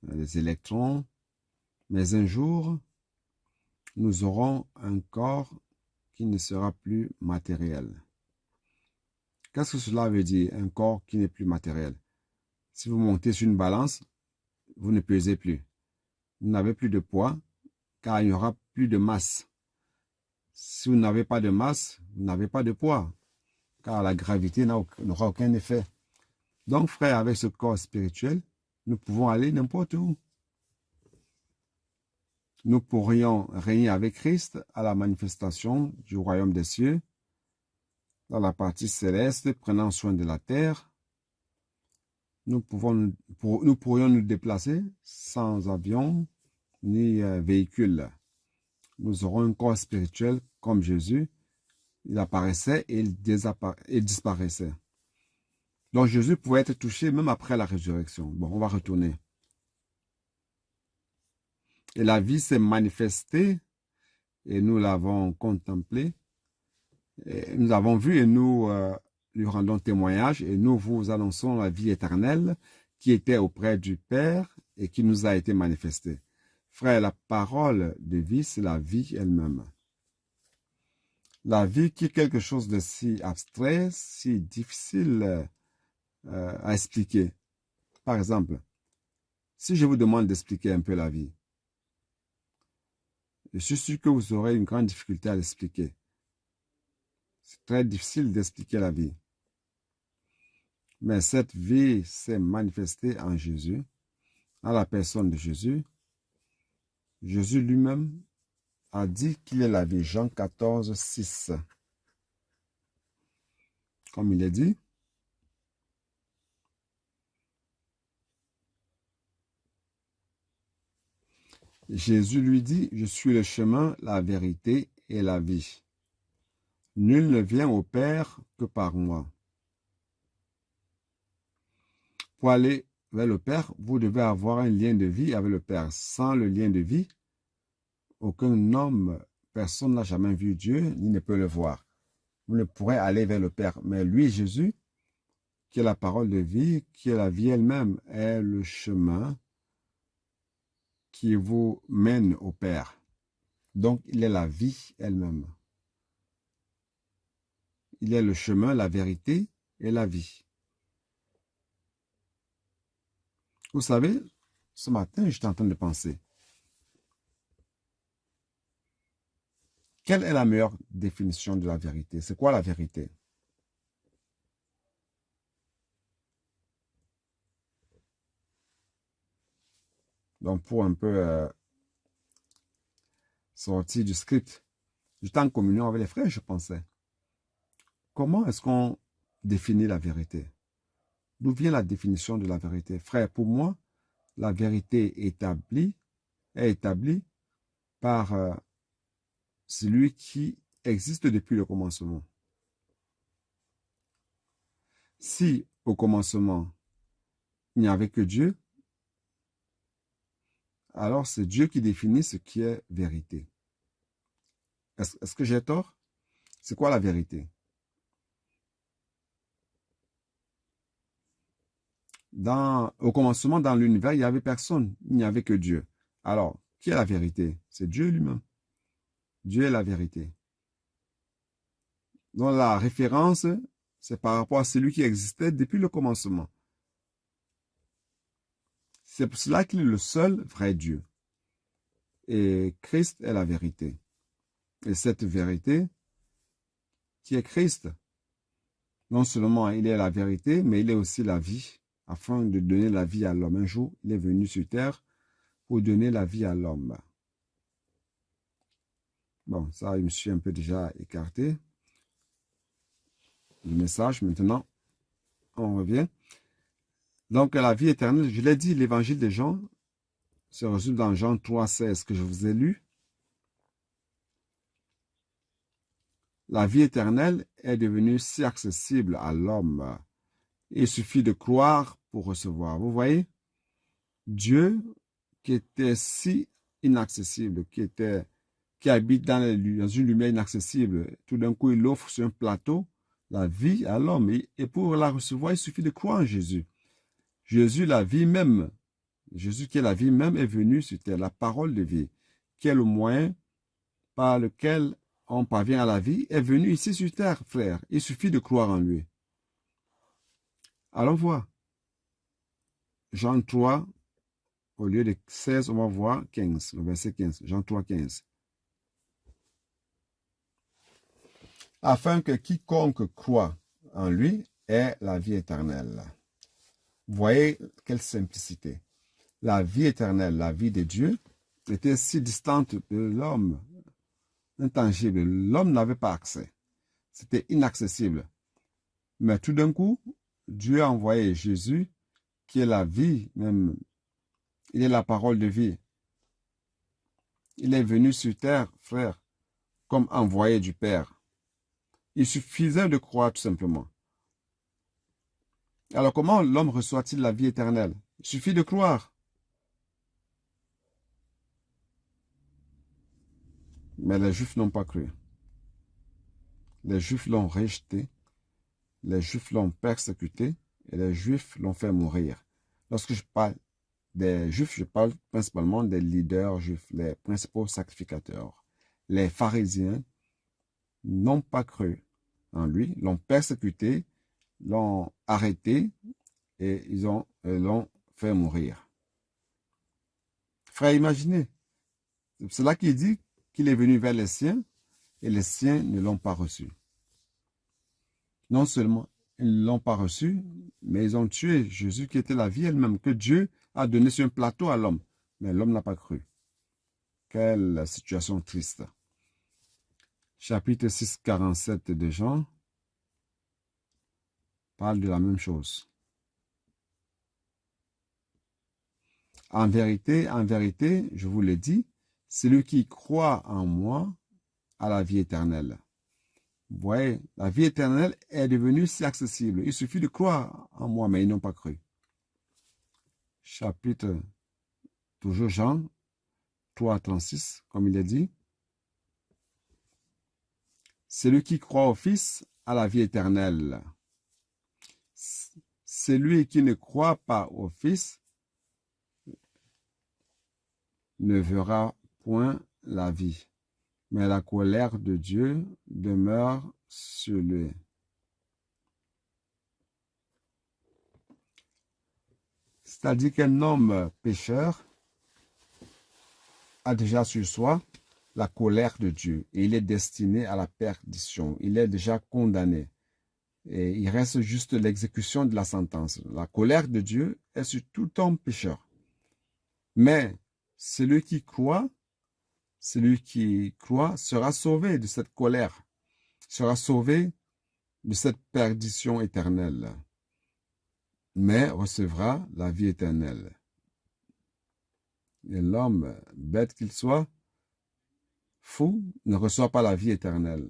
des électrons, mais un jour, nous aurons un corps qui ne sera plus matériel. Qu'est-ce que cela veut dire, un corps qui n'est plus matériel? Si vous montez sur une balance, vous ne pesez plus. Vous n'avez plus de poids, car il n'y aura plus de masse. Si vous n'avez pas de masse, vous n'avez pas de poids, car la gravité n'aura aucun effet. Donc, frère, avec ce corps spirituel, nous pouvons aller n'importe où. Nous pourrions régner avec Christ à la manifestation du royaume des cieux, dans la partie céleste, prenant soin de la terre. Nous pourrions nous déplacer sans avion ni véhicule. Nous aurons un corps spirituel comme Jésus. Il apparaissait et il disparaissait. Donc Jésus pouvait être touché même après la résurrection. Bon, on va retourner. Et la vie s'est manifestée et nous l'avons contemplée. Et nous l'avons vu et nous lui rendons témoignage et nous vous annonçons la vie éternelle qui était auprès du Père et qui nous a été manifestée. Frère, la parole de vie, c'est la vie elle-même. La vie qui est quelque chose de si abstrait, si difficile à expliquer. Par exemple, si je vous demande d'expliquer un peu la vie, je suis sûr que vous aurez une grande difficulté à l'expliquer. C'est très difficile d'expliquer la vie. Mais cette vie s'est manifestée en Jésus, à la personne de Jésus. Jésus lui-même a dit qu'il est la vie. Jean 14, 6. Comme il est dit, Jésus lui dit, je suis le chemin, la vérité et la vie. Nul ne vient au Père que par moi. Pour aller vers le Père, vous devez avoir un lien de vie avec le Père. Sans le lien de vie, aucun homme, personne n'a jamais vu Dieu, ni ne peut le voir. Vous ne pourrez aller vers le Père. Mais lui, Jésus, qui est la parole de vie, qui est la vie elle-même, est le chemin qui vous mène au Père. Donc, il est la vie elle-même. Il est le chemin, la vérité et la vie. Vous savez, ce matin, j'étais en train de penser. Quelle est la meilleure définition de la vérité? C'est quoi la vérité? Donc, pour un peu sortir du script, j'étais en communion avec les frères, je pensais. Comment est-ce qu'on définit la vérité? D'où vient la définition de la vérité? Frère, pour moi, la vérité est établie par celui qui existe depuis le commencement. Si au commencement, il n'y avait que Dieu, alors c'est Dieu qui définit ce qui est vérité. Est-ce que j'ai tort? C'est quoi la vérité? Au commencement, dans l'univers, il n'y avait personne, il n'y avait que Dieu. Alors, qui est la vérité? C'est Dieu lui-même. Dieu est la vérité. Donc la référence, c'est par rapport à celui qui existait depuis le commencement. C'est pour cela qu'il est le seul vrai Dieu. Et Christ est la vérité. Et cette vérité, qui est Christ, non seulement il est la vérité, mais il est aussi la vie, afin de donner la vie à l'homme. Un jour, il est venu sur terre pour donner la vie à l'homme. Bon, ça, je me suis un peu déjà écarté. Le message, maintenant, on revient. Donc, la vie éternelle, je l'ai dit, l'évangile de Jean se résume dans Jean 3, 16 que je vous ai lu. La vie éternelle est devenue si accessible à l'homme Il suffit de croire pour recevoir. Vous voyez, Dieu qui était si inaccessible, qui habite dans une lumière inaccessible, tout d'un coup, il offre sur un plateau la vie à l'homme. Et pour la recevoir, il suffit de croire en Jésus. Jésus, la vie même, Jésus qui est la vie même, est venu sur terre, la parole de vie, qui est le moyen par lequel on parvient à la vie, est venu ici sur terre, frère. Il suffit de croire en lui. Allons voir. Jean 3, au lieu de 16, on va voir 15, le verset 15. Jean 3, 15. Afin que quiconque croit en lui ait la vie éternelle. Voyez quelle simplicité. La vie éternelle, la vie de Dieu, était si distante de l'homme, intangible. L'homme n'avait pas accès. C'était inaccessible. Mais tout d'un coup, Dieu a envoyé Jésus, qui est la vie même. Il est la parole de vie. Il est venu sur terre, frère, comme envoyé du Père. Il suffisait de croire tout simplement. Alors comment l'homme reçoit-il la vie éternelle? Il suffit de croire. Mais les Juifs n'ont pas cru. Les Juifs l'ont rejeté. Les Juifs l'ont persécuté. Et les Juifs l'ont fait mourir. Lorsque je parle des Juifs, je parle principalement des leaders juifs, les principaux sacrificateurs. Les pharisiens n'ont pas cru en lui, l'ont persécuté, l'ont arrêté et ils l'ont fait mourir. Frère, imaginez, c'est là qu'il dit qu'il est venu vers les siens et les siens ne l'ont pas reçu. Non seulement ils ne l'ont pas reçu, mais ils ont tué Jésus qui était la vie elle-même, que Dieu a donné sur un plateau à l'homme. Mais l'homme n'a pas cru. Quelle situation triste. Chapitre 6, 47 de Jean parle de la même chose. En vérité, je vous le dis, celui qui croit en moi a la vie éternelle. Vous voyez, la vie éternelle est devenue si accessible. Il suffit de croire en moi, mais ils n'ont pas cru. Chapitre, toujours Jean 3, 36, comme il est dit. Celui qui croit au Fils a la vie éternelle. Celui qui ne croit pas au Fils ne verra point la vie, mais la colère de Dieu demeure sur lui. C'est-à-dire qu'un homme pécheur a déjà sur soi la colère de Dieu et il est destiné à la perdition. Il est déjà condamné et il reste juste l'exécution de la sentence. La colère de Dieu est sur tout homme pécheur. Mais celui qui croit sera sauvé de cette colère, sera sauvé de cette perdition éternelle, mais recevra la vie éternelle. Et l'homme, bête qu'il soit, fou, ne reçoit pas la vie éternelle.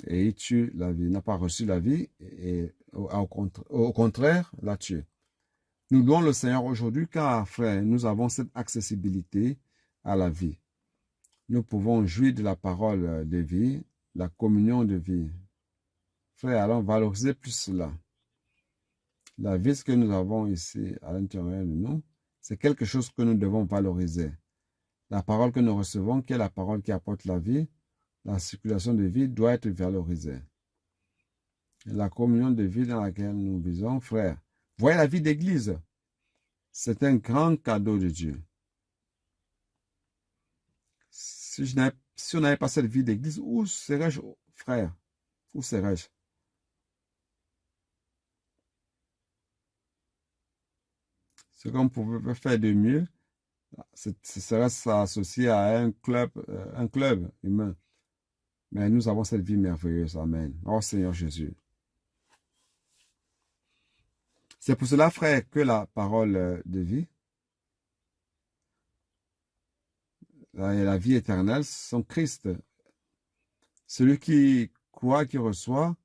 Et il tue la vie, n'a pas reçu la vie, et au contraire, l'a tué. Nous louons le Seigneur aujourd'hui car, frère, nous avons cette accessibilité à la vie. Nous pouvons jouir de la parole de vie, la communion de vie. Frère, allons valoriser plus cela. La vie que nous avons ici à l'intérieur de nous, c'est quelque chose que nous devons valoriser. La parole que nous recevons, qui est la parole qui apporte la vie, la circulation de vie doit être valorisée. Et la communion de vie dans laquelle nous vivons, frère, voyez la vie d'église. C'est un grand cadeau de Dieu. Si on n'avait pas cette vie d'église, où serais-je, frère? Où serais-je? Ce qu'on pouvait faire de mieux, ce serait s'associer à un club humain. Mais nous avons cette vie merveilleuse. Amen. Oh Seigneur Jésus. C'est pour cela, frère, que la parole de vie et la vie éternelle sont Christ. Celui qui croit, qui reçoit,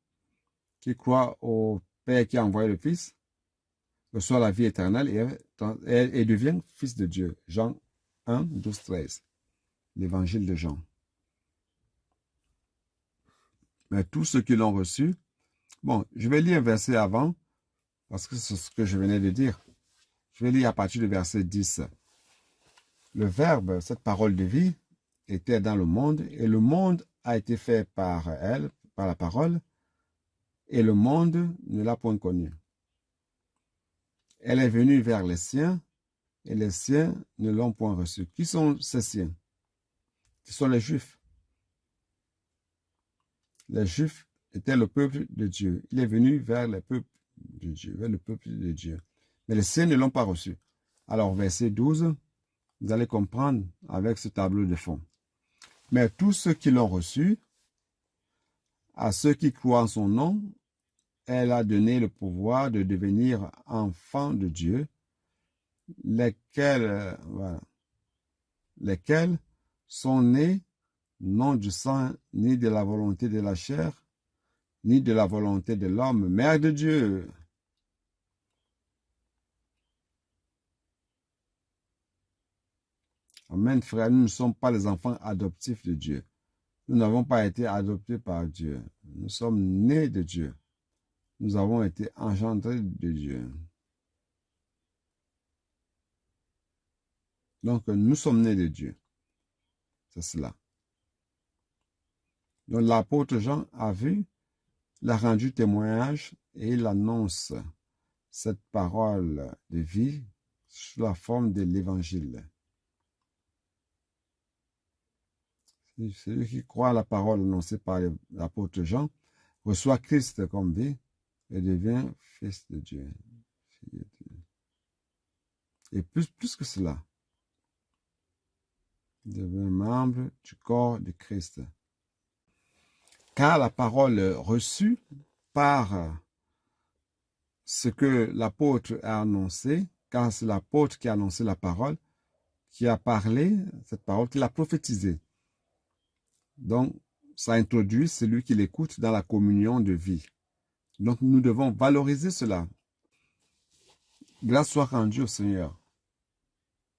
qui croit au Père qui a envoyé le Fils, reçoit la vie éternelle et devient fils de Dieu. Jean 1, 12, 13. L'évangile de Jean. Mais tous ceux qui l'ont reçu, bon, je vais lire un verset avant, parce que c'est ce que je venais de dire. Je vais lire à partir du verset 10. Le Verbe, cette parole de vie, était dans le monde, et le monde a été fait par elle, par la parole, et le monde ne l'a point connue. Elle est venue vers les siens, et les siens ne l'ont point reçue. Qui sont ces siens? Ce sont les Juifs. Les Juifs étaient le peuple de Dieu. Il est venu vers le peuple de Dieu, vers le peuple de Dieu. Mais les siens ne l'ont pas reçu. Alors, verset 12, vous allez comprendre avec ce tableau de fond. Mais tous ceux qui l'ont reçu, à ceux qui croient en son nom, elle a donné le pouvoir de devenir enfants de Dieu, lesquels sont nés non du sang, ni de la volonté de la chair, ni de la volonté de l'homme, mais de Dieu. Amen, frère, nous ne sommes pas les enfants adoptifs de Dieu. Nous n'avons pas été adoptés par Dieu. Nous sommes nés de Dieu. Nous avons été engendrés de Dieu. Donc, nous sommes nés de Dieu. C'est cela. Donc, l'apôtre Jean a vu, il a rendu témoignage et il annonce cette parole de vie sous la forme de l'évangile. Celui qui croit à la parole annoncée par l'apôtre Jean reçoit Christ comme vie et devient fils de Dieu. Et plus que cela, il devient membre du corps de Christ. Car la parole reçue par ce que l'apôtre a annoncé, car c'est l'apôtre qui a annoncé la parole, qui a parlé, cette parole, qui l'a prophétisée. Donc, ça introduit celui qui l'écoute dans la communion de vie. Donc, nous devons valoriser cela. Grâce soit rendue au Seigneur.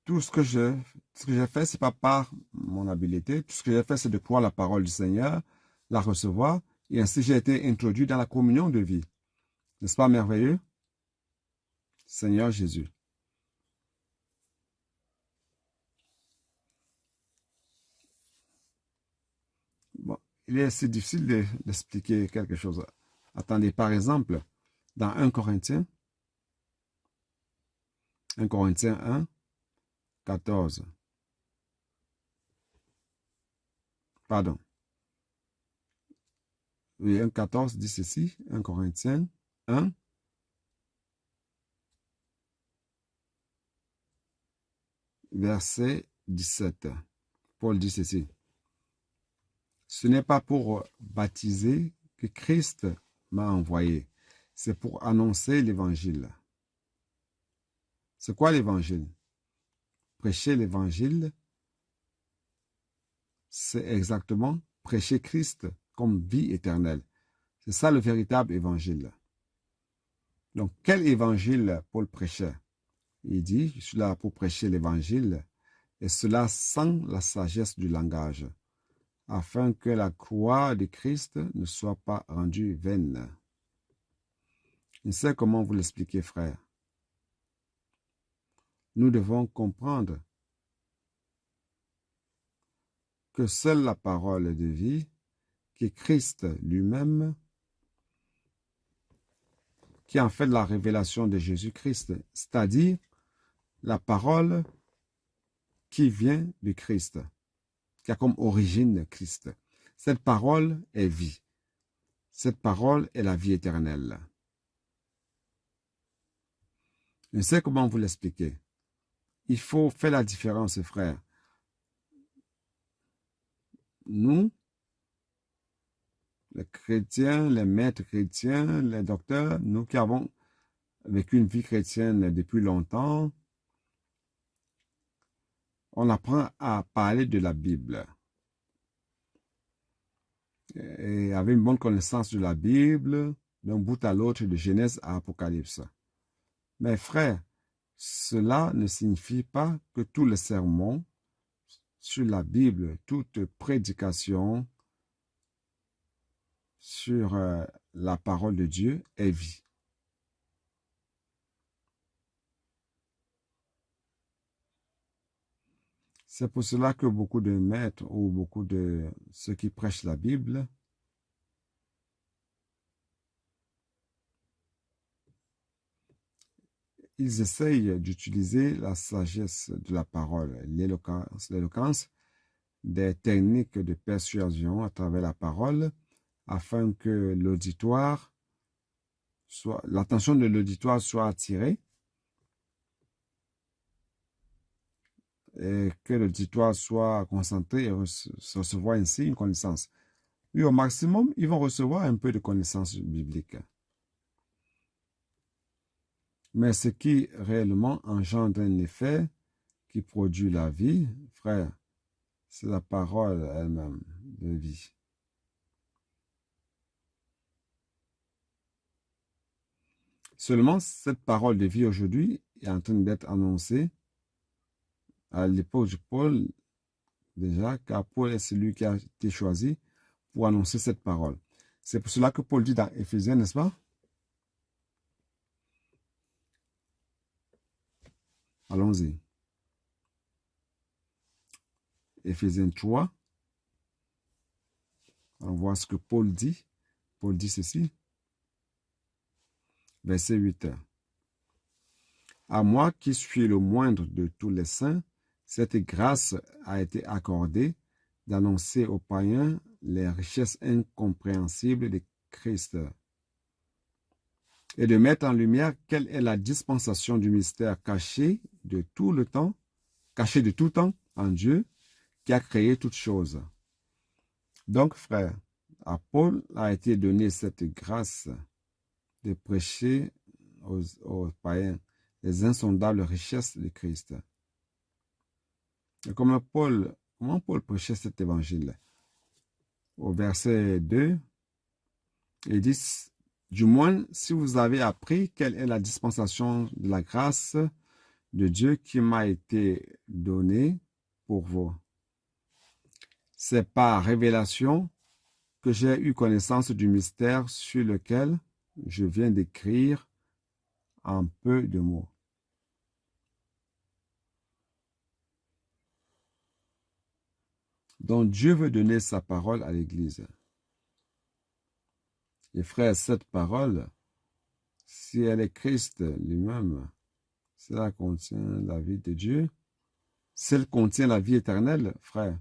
Tout ce que j'ai fait, ce n'est pas par mon habileté. Tout ce que j'ai fait, c'est de croire la parole du Seigneur, la recevoir, et ainsi j'ai été introduit dans la communion de vie. N'est-ce pas merveilleux? Seigneur Jésus. Bon, il est assez difficile d'expliquer quelque chose. Attendez, par exemple, dans 1 Corinthiens 1, 14. Pardon. Oui, 1, 14 dit ceci, 1 Corinthiens 1. Verset 17. Paul dit ceci. Ce n'est pas pour baptiser que Christ m'a envoyé. C'est pour annoncer l'évangile. C'est quoi l'évangile? Prêcher l'évangile, c'est exactement prêcher Christ comme vie éternelle. C'est ça le véritable évangile. Donc, quel évangile Paul prêchait? Il dit, je suis là pour prêcher l'évangile, et cela sans la sagesse du langage, afin que la croix de Christ ne soit pas rendue vaine. Je ne sais comment vous l'expliquer, frère. Nous devons comprendre que seule la parole de vie, qui est Christ lui-même, qui est en fait la révélation de Jésus-Christ, c'est-à-dire la parole qui vient de Christ, qui a comme origine Christ. Cette parole est vie. Cette parole est la vie éternelle. Je ne sais comment vous l'expliquer. Il faut faire la différence, frère. Nous, les chrétiens, les maîtres chrétiens, les docteurs, nous qui avons vécu une vie chrétienne depuis longtemps, on apprend à parler de la Bible. Et avec une bonne connaissance de la Bible, d'un bout à l'autre de Genèse à Apocalypse. Mais frères, cela ne signifie pas que tous les sermons sur la Bible, toute prédication sur la parole de Dieu est vie. C'est pour cela que beaucoup de maîtres ou beaucoup de ceux qui prêchent la Bible ils essayent d'utiliser la sagesse de la parole, l'éloquence, des techniques de persuasion à travers la parole, afin que l'attention de l'auditoire soit attirée et que l'auditoire soit concentré et recevoir ainsi une connaissance. Oui, au maximum, ils vont recevoir un peu de connaissance biblique. Mais ce qui réellement engendre un effet qui produit la vie, frère, c'est la parole elle-même de vie. Seulement, cette parole de vie aujourd'hui est en train d'être annoncée à l'époque de Paul, déjà, car Paul est celui qui a été choisi pour annoncer cette parole. C'est pour cela que Paul dit dans Éphésiens, n'est-ce pas? Allons-y. Éphésiens 3. On voit ce que Paul dit. Paul dit ceci. Verset 8. À moi qui suis le moindre de tous les saints, cette grâce a été accordée d'annoncer aux païens les richesses incompréhensibles de Christ et de mettre en lumière quelle est la dispensation du mystère caché de tout temps en Dieu qui a créé toutes choses. Donc, frère, à Paul a été donnée cette grâce de prêcher aux païens les insondables richesses de Christ. Et comment Paul prêchait cet évangile? Au verset 2, il dit, du moins, si vous avez appris quelle est la dispensation de la grâce de Dieu qui m'a été donnée pour vous. C'est par révélation que j'ai eu connaissance du mystère sur lequel je viens d'écrire en peu de mots. Donc Dieu veut donner sa parole à l'Église. Et frères, cette parole, si elle est Christ lui-même, si elle contient la vie de Dieu, si elle contient la vie éternelle, frère,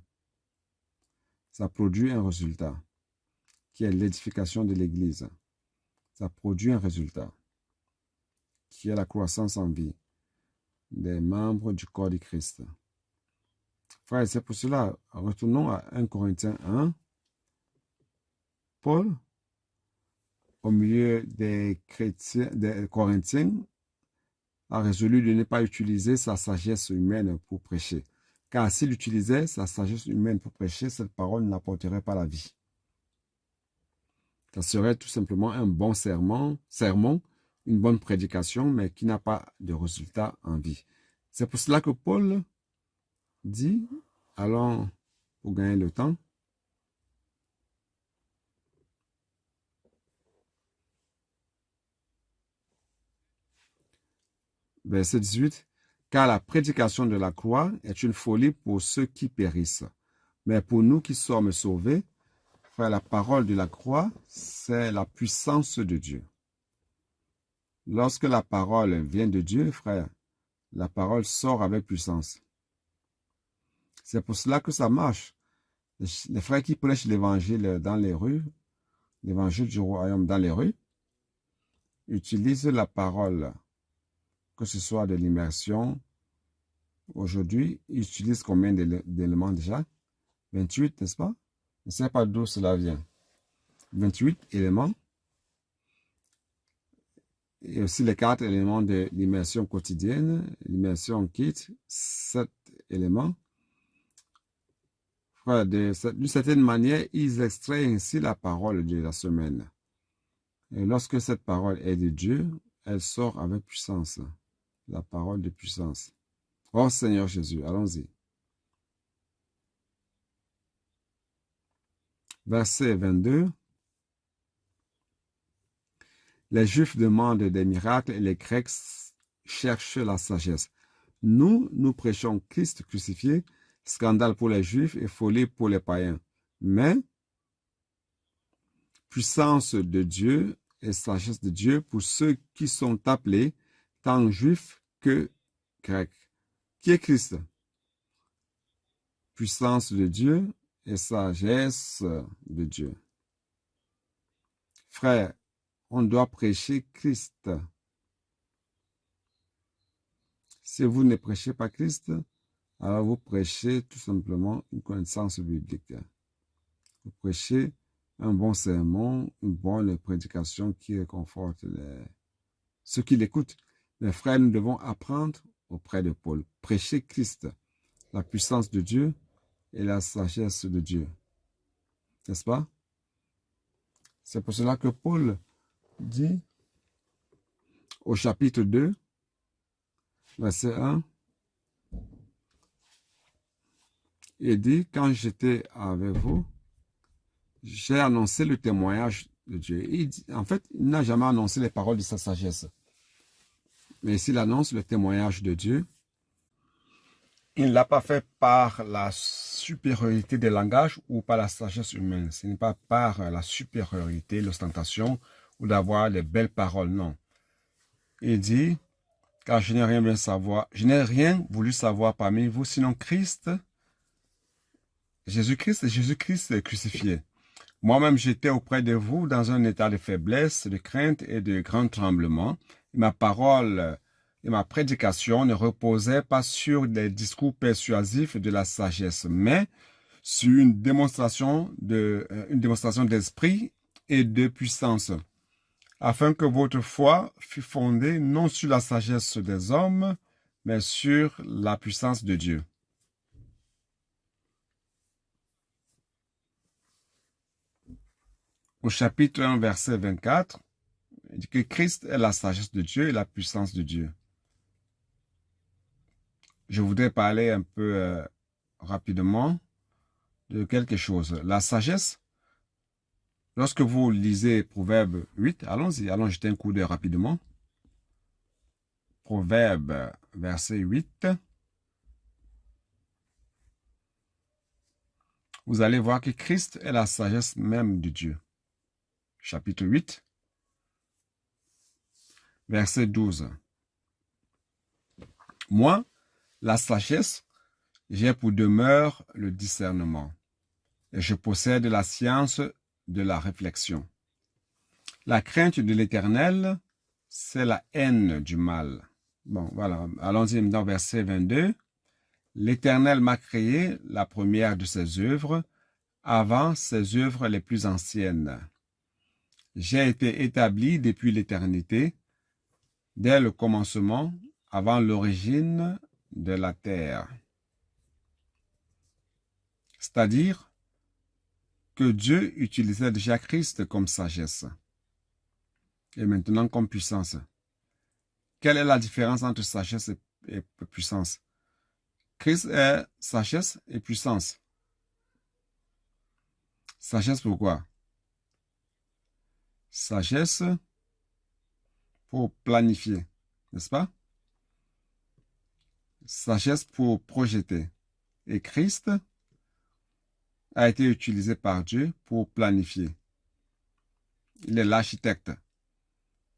ça produit un résultat, qui est l'édification de l'Église. Ça produit un résultat, qui est la croissance en vie des membres du corps de Christ. Frère, c'est pour cela, retournons à 1 Corinthiens 1. Paul, au milieu des Corinthiens, a résolu de ne pas utiliser sa sagesse humaine pour prêcher. Car s'il utilisait sa sagesse humaine pour prêcher, cette parole n'apporterait pas la vie. Ça serait tout simplement un bon sermon, une bonne prédication, mais qui n'a pas de résultat en vie. C'est pour cela que Paul dit, allons pour gagner le temps, verset 18, car la prédication de la croix est une folie pour ceux qui périssent. Mais pour nous qui sommes sauvés, frère, la parole de la croix, c'est la puissance de Dieu. Lorsque la parole vient de Dieu, frère, la parole sort avec puissance. C'est pour cela que ça marche. Les frères qui prêchent l'évangile dans les rues, l'évangile du royaume dans les rues, utilisent la parole, que ce soit de l'immersion. Aujourd'hui, ils utilisent combien d'éléments déjà? 28, n'est-ce pas? Je ne sais pas d'où cela vient. 28 éléments. Et aussi les 4 éléments de l'immersion quotidienne, l'immersion kit, 7 éléments. D'une certaine manière, ils extraient ainsi la parole de la semaine. Et lorsque cette parole est de Dieu, elle sort avec puissance. La parole de puissance. Oh Seigneur Jésus, allons-y. Verset 22. Les Juifs demandent des miracles et les Grecs cherchent la sagesse. Nous, nous prêchons Christ crucifié, scandale pour les Juifs et folie pour les païens. Mais puissance de Dieu et sagesse de Dieu pour ceux qui sont appelés, tant Juifs que Grecs. Qui est Christ? Puissance de Dieu et sagesse de Dieu. Frères, on doit prêcher Christ. Si vous ne prêchez pas Christ, alors vous prêchez tout simplement une connaissance biblique. Vous prêchez un bon sermon, une bonne prédication qui réconforte ceux qui l'écoutent. Mes frères, nous devons apprendre auprès de Paul. Prêcher Christ, la puissance de Dieu et la sagesse de Dieu. N'est-ce pas? C'est pour cela que Paul dit au chapitre 2, verset 1, il dit, quand j'étais avec vous, j'ai annoncé le témoignage de Dieu. En fait, il n'a jamais annoncé les paroles de sa sagesse. Mais s'il annonce le témoignage de Dieu, il ne l'a pas fait par la supériorité des langages ou par la sagesse humaine. Ce n'est pas par la supériorité, l'ostentation ou d'avoir les belles paroles, non. Il dit, car je n'ai rien voulu savoir parmi vous, sinon Christ, Jésus-Christ et Jésus-Christ crucifié. Moi-même, j'étais auprès de vous dans un état de faiblesse, de crainte et de grand tremblement. Et ma parole et ma prédication ne reposaient pas sur des discours persuasifs de la sagesse, mais sur une démonstration d'esprit et de puissance, afin que votre foi fût fondée non sur la sagesse des hommes, mais sur la puissance de Dieu. Au chapitre 1, verset 24, il dit que Christ est la sagesse de Dieu et la puissance de Dieu. Je voudrais parler un peu rapidement de quelque chose. La sagesse, lorsque vous lisez Proverbe 8, allons jeter un coup d'œil rapidement. Proverbe, verset 8. Vous allez voir que Christ est la sagesse même de Dieu. Chapitre 8, verset 12. Moi, la sagesse, j'ai pour demeure le discernement, et je possède la science de la réflexion. La crainte de l'Éternel, c'est la haine du mal. Bon, voilà, allons-y dans verset 22. L'Éternel m'a créé la première de ses œuvres, avant ses œuvres les plus anciennes. J'ai été établi depuis l'éternité, dès le commencement, avant l'origine de la terre. C'est-à-dire que Dieu utilisait déjà Christ comme sagesse et maintenant comme puissance. Quelle est la différence entre sagesse et puissance? Christ est sagesse et puissance. Sagesse pourquoi? Sagesse pour planifier, n'est-ce pas? Sagesse pour projeter. Et Christ a été utilisé par Dieu pour planifier. Il est l'architecte.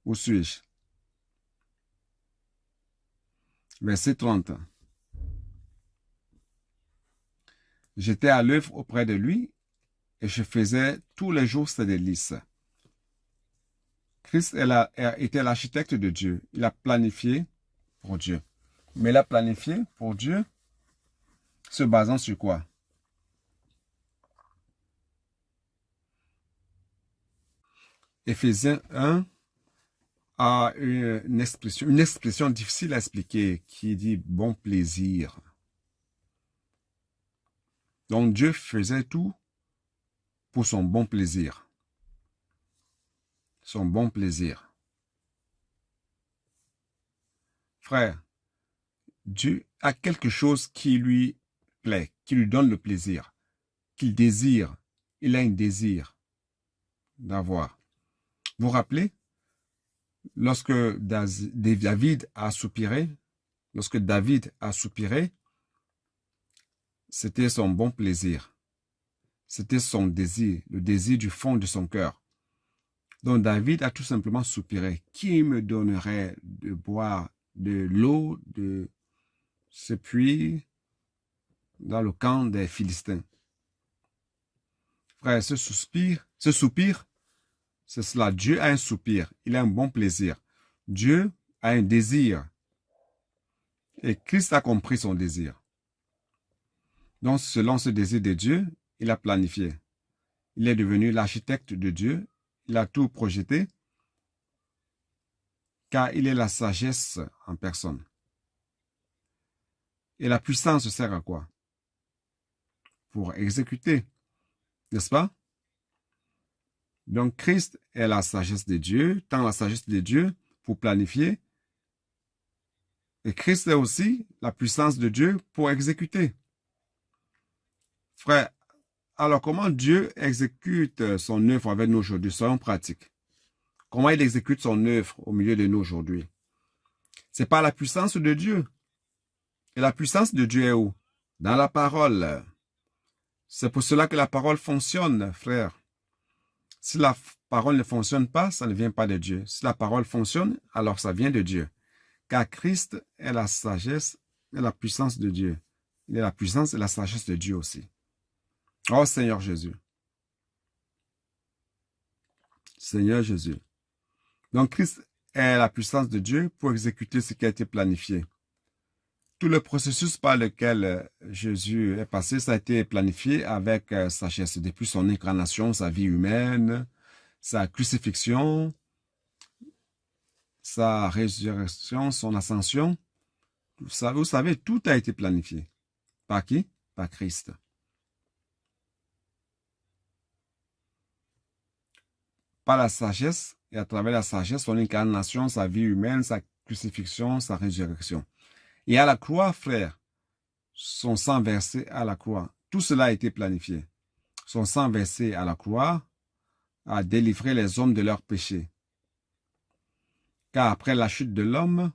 Où suis-je? Verset 30. J'étais à l'œuvre auprès de lui et je faisais tous les jours ses délices. Christ était l'architecte de Dieu. Il a planifié pour Dieu. Mais il a planifié pour Dieu se basant sur quoi? Éphésiens 1 a une expression difficile à expliquer qui dit bon plaisir. Donc Dieu faisait tout pour son bon plaisir. son bon plaisir. Frère, Dieu a quelque chose qui lui plaît, qui lui donne le plaisir, qu'il désire. Il a un désir d'avoir. Vous vous rappelez, lorsque David a soupiré, c'était son bon plaisir. C'était son désir, le désir du fond de son cœur. Donc David a tout simplement soupiré. Qui me donnerait de boire de l'eau de ce puits dans le camp des Philistins? Frère, ce soupir, c'est cela. Dieu a un soupir. Il a un bon plaisir. Dieu a un désir. Et Christ a compris son désir. Donc, selon ce désir de Dieu, il a planifié. Il est devenu l'architecte de Dieu. Il a tout projeté, car il est la sagesse en personne. Et la puissance sert à quoi? Pour exécuter, n'est-ce pas? Donc, Christ est la sagesse de Dieu, tant la sagesse de Dieu pour planifier. Et Christ est aussi la puissance de Dieu pour exécuter. Frère, alors comment Dieu exécute son œuvre avec nous aujourd'hui? Soyons pratiques. Comment il exécute son œuvre au milieu de nous aujourd'hui? C'est par la puissance de Dieu. Et la puissance de Dieu est où? Dans la parole. C'est pour cela que la parole fonctionne, frère. Si la parole ne fonctionne pas, ça ne vient pas de Dieu. Si la parole fonctionne, alors ça vient de Dieu. Car Christ est la sagesse et la puissance de Dieu. Il est la puissance et la sagesse de Dieu aussi. Oh Seigneur Jésus. Seigneur Jésus. Donc Christ est la puissance de Dieu pour exécuter ce qui a été planifié. Tout le processus par lequel Jésus est passé, ça a été planifié avec sagesse. Depuis son incarnation, sa vie humaine, sa crucifixion, sa résurrection, son ascension. Vous savez, tout a été planifié. Par qui? Par Christ. Par la sagesse, et à travers la sagesse, son incarnation, sa vie humaine, sa crucifixion, sa résurrection. Et à la croix, frère, son sang versé à la croix, tout cela a été planifié. Son sang versé à la croix a délivré les hommes de leurs péchés. Car après la chute de l'homme,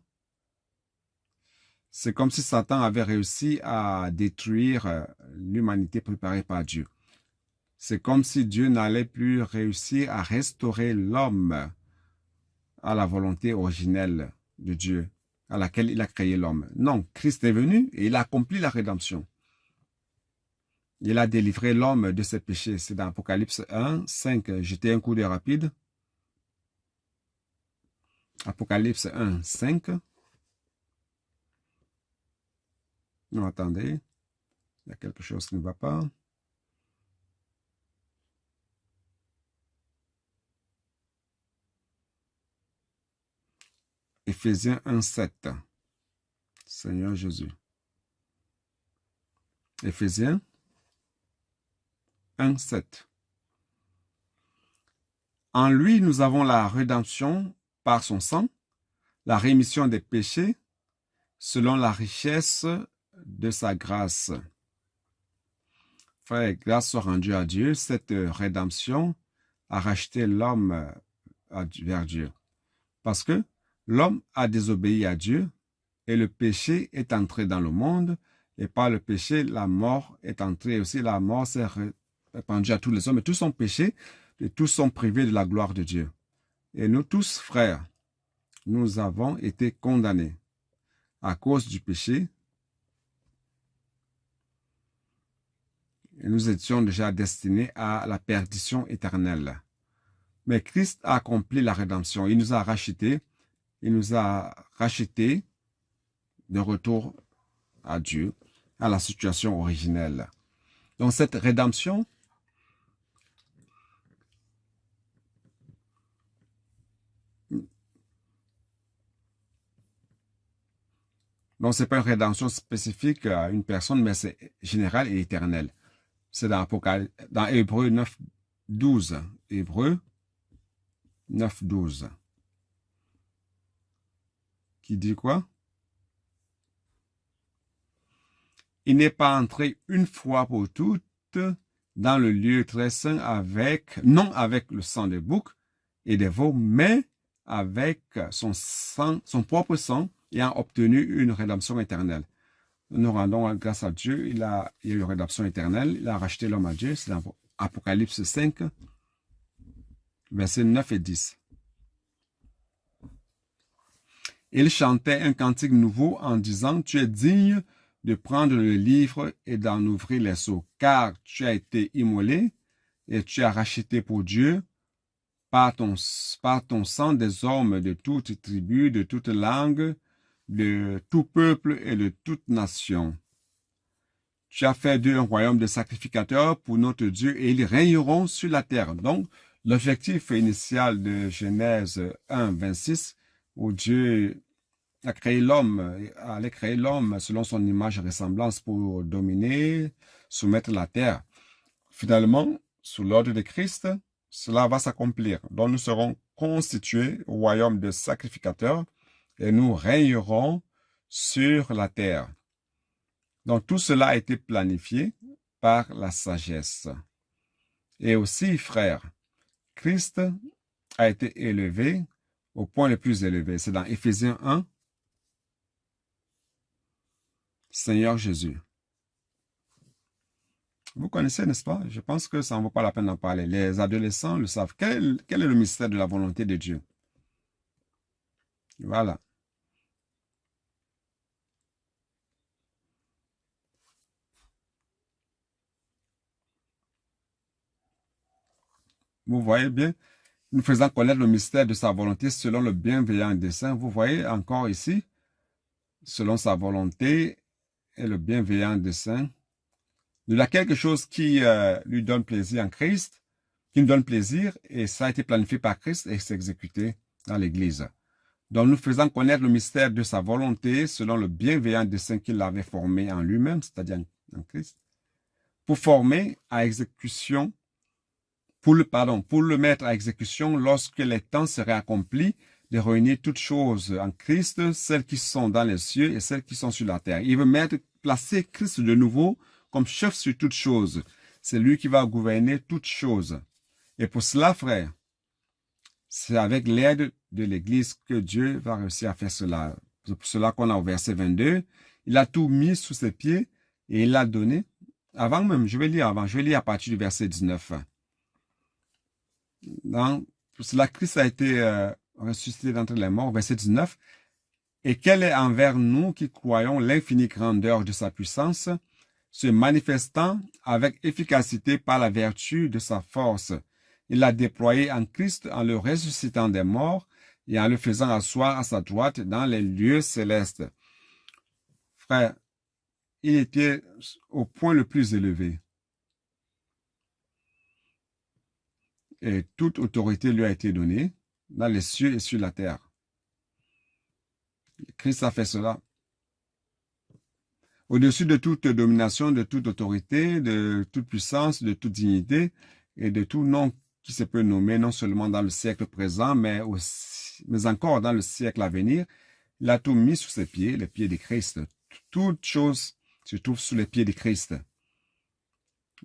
c'est comme si Satan avait réussi à détruire l'humanité préparée par Dieu. C'est comme si Dieu n'allait plus réussir à restaurer l'homme à la volonté originelle de Dieu, à laquelle il a créé l'homme. Non, Christ est venu et il a accompli la rédemption. Il a délivré l'homme de ses péchés. C'est dans Apocalypse 1, 5. Jetez un coup d'œil rapide. Apocalypse 1, 5. Non, attendez. Il y a quelque chose qui ne va pas. Éphésiens 1, 7. Seigneur Jésus. Éphésiens 1, 7. En lui, nous avons la rédemption par son sang, la rémission des péchés, selon la richesse de sa grâce. Frère, grâce soit rendue à Dieu, cette rédemption a racheté l'homme vers Dieu. Parce que l'homme a désobéi à Dieu et le péché est entré dans le monde et par le péché, la mort est entrée aussi. La mort s'est répandue à tous les hommes et tous sont péchés et tous sont privés de la gloire de Dieu. Et nous tous, frères, nous avons été condamnés à cause du péché. Et nous étions déjà destinés à la perdition éternelle. Mais Christ a accompli la rédemption. Il nous a rachetés. Il nous a rachetés de retour à Dieu, à la situation originelle. Donc cette rédemption, donc c'est pas une rédemption spécifique à une personne, mais c'est général et éternel. C'est dans Hébreux 9, 12. Hébreux 9, 12. Qui dit quoi? Il n'est pas entré une fois pour toutes dans le lieu très saint non avec le sang des boucs et des veaux, mais avec son sang, son propre sang, ayant obtenu une rédemption éternelle. Nous rendons grâce à Dieu, il y a eu une rédemption éternelle, il a racheté l'homme à Dieu, c'est dans Apocalypse 5, versets 9 et 10. Il chantait un cantique nouveau en disant, « Tu es digne de prendre le livre et d'en ouvrir les sceaux, car tu as été immolé et tu as racheté pour Dieu par ton sang des hommes de toute tribu, de toute langue, de tout peuple et de toute nation. Tu as fait d'eux un royaume de sacrificateurs pour notre Dieu et ils régneront sur la terre. » Donc, l'objectif initial de Genèse 1, 26, où Dieu allait créer l'homme selon son image et ressemblance pour dominer, soumettre la terre. Finalement, sous l'ordre de Christ, cela va s'accomplir. Donc, nous serons constitués au royaume de sacrificateurs et nous régnerons sur la terre. Donc, tout cela a été planifié par la sagesse. Et aussi, frères, Christ a été élevé au point le plus élevé. C'est dans Éphésiens 1, Seigneur Jésus. Vous connaissez, n'est-ce pas? Je pense que ça ne vaut pas la peine d'en parler. Les adolescents le savent. Quel est le mystère de la volonté de Dieu? Voilà. Vous voyez bien, nous faisons connaître le mystère de sa volonté selon le bienveillant dessein. Vous voyez encore ici, selon sa volonté et le bienveillant dessein. Il y a quelque chose qui lui donne plaisir en Christ, qui nous donne plaisir, et ça a été planifié par Christ et s'est exécuté dans l'Église. Donc nous faisons connaître le mystère de sa volonté selon le bienveillant dessein qu'il avait formé en lui-même, c'est-à-dire en Christ, pour former à exécution, pour le mettre à exécution lorsque les temps seraient accomplis, de réunir toutes choses en Christ, celles qui sont dans les cieux et celles qui sont sur la terre. Il veut placer Christ de nouveau comme chef sur toutes choses. C'est lui qui va gouverner toutes choses. Et pour cela, frère, c'est avec l'aide de l'Église que Dieu va réussir à faire cela. C'est pour cela qu'on a au verset 22, il a tout mis sous ses pieds et il l'a donné. Avant même, je vais lire à partir du verset 19. Pour cela, Christ a été ressuscité d'entre les morts, verset 19. Et quelle est envers nous qui croyons l'infinie grandeur de sa puissance, se manifestant avec efficacité par la vertu de sa force. Il l'a déployé en Christ en le ressuscitant des morts et en le faisant asseoir à sa droite dans les lieux célestes. Frère, il était au point le plus élevé. Et toute autorité lui a été donnée dans les cieux et sur la terre. Christ a fait cela. Au-dessus de toute domination, de toute autorité, de toute puissance, de toute dignité et de tout nom qui se peut nommer, non seulement dans le siècle présent, mais encore dans le siècle à venir, il a tout mis sous ses pieds, les pieds de Christ. Toute chose se trouve sous les pieds de Christ.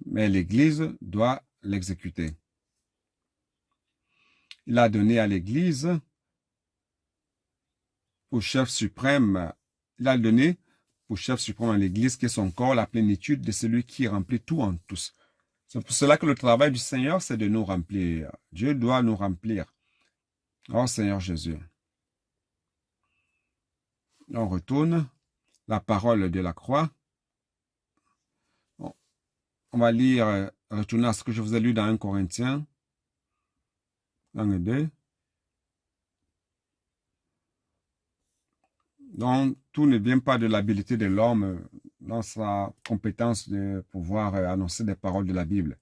Mais l'Église doit l'exécuter. Il a donné à l'Église au chef suprême, il a donné au chef suprême à l'Église qui est son corps, la plénitude de celui qui remplit tout en tous. C'est pour cela que le travail du Seigneur, c'est de nous remplir. Dieu doit nous remplir. Oh Seigneur Jésus. On retourne la parole de la croix. On va lire, retourner à ce que je vous ai lu dans 1 Corinthiens 1 et 2. Donc, tout ne vient pas de l'habileté de l'homme dans sa compétence de pouvoir annoncer des paroles de la Bible.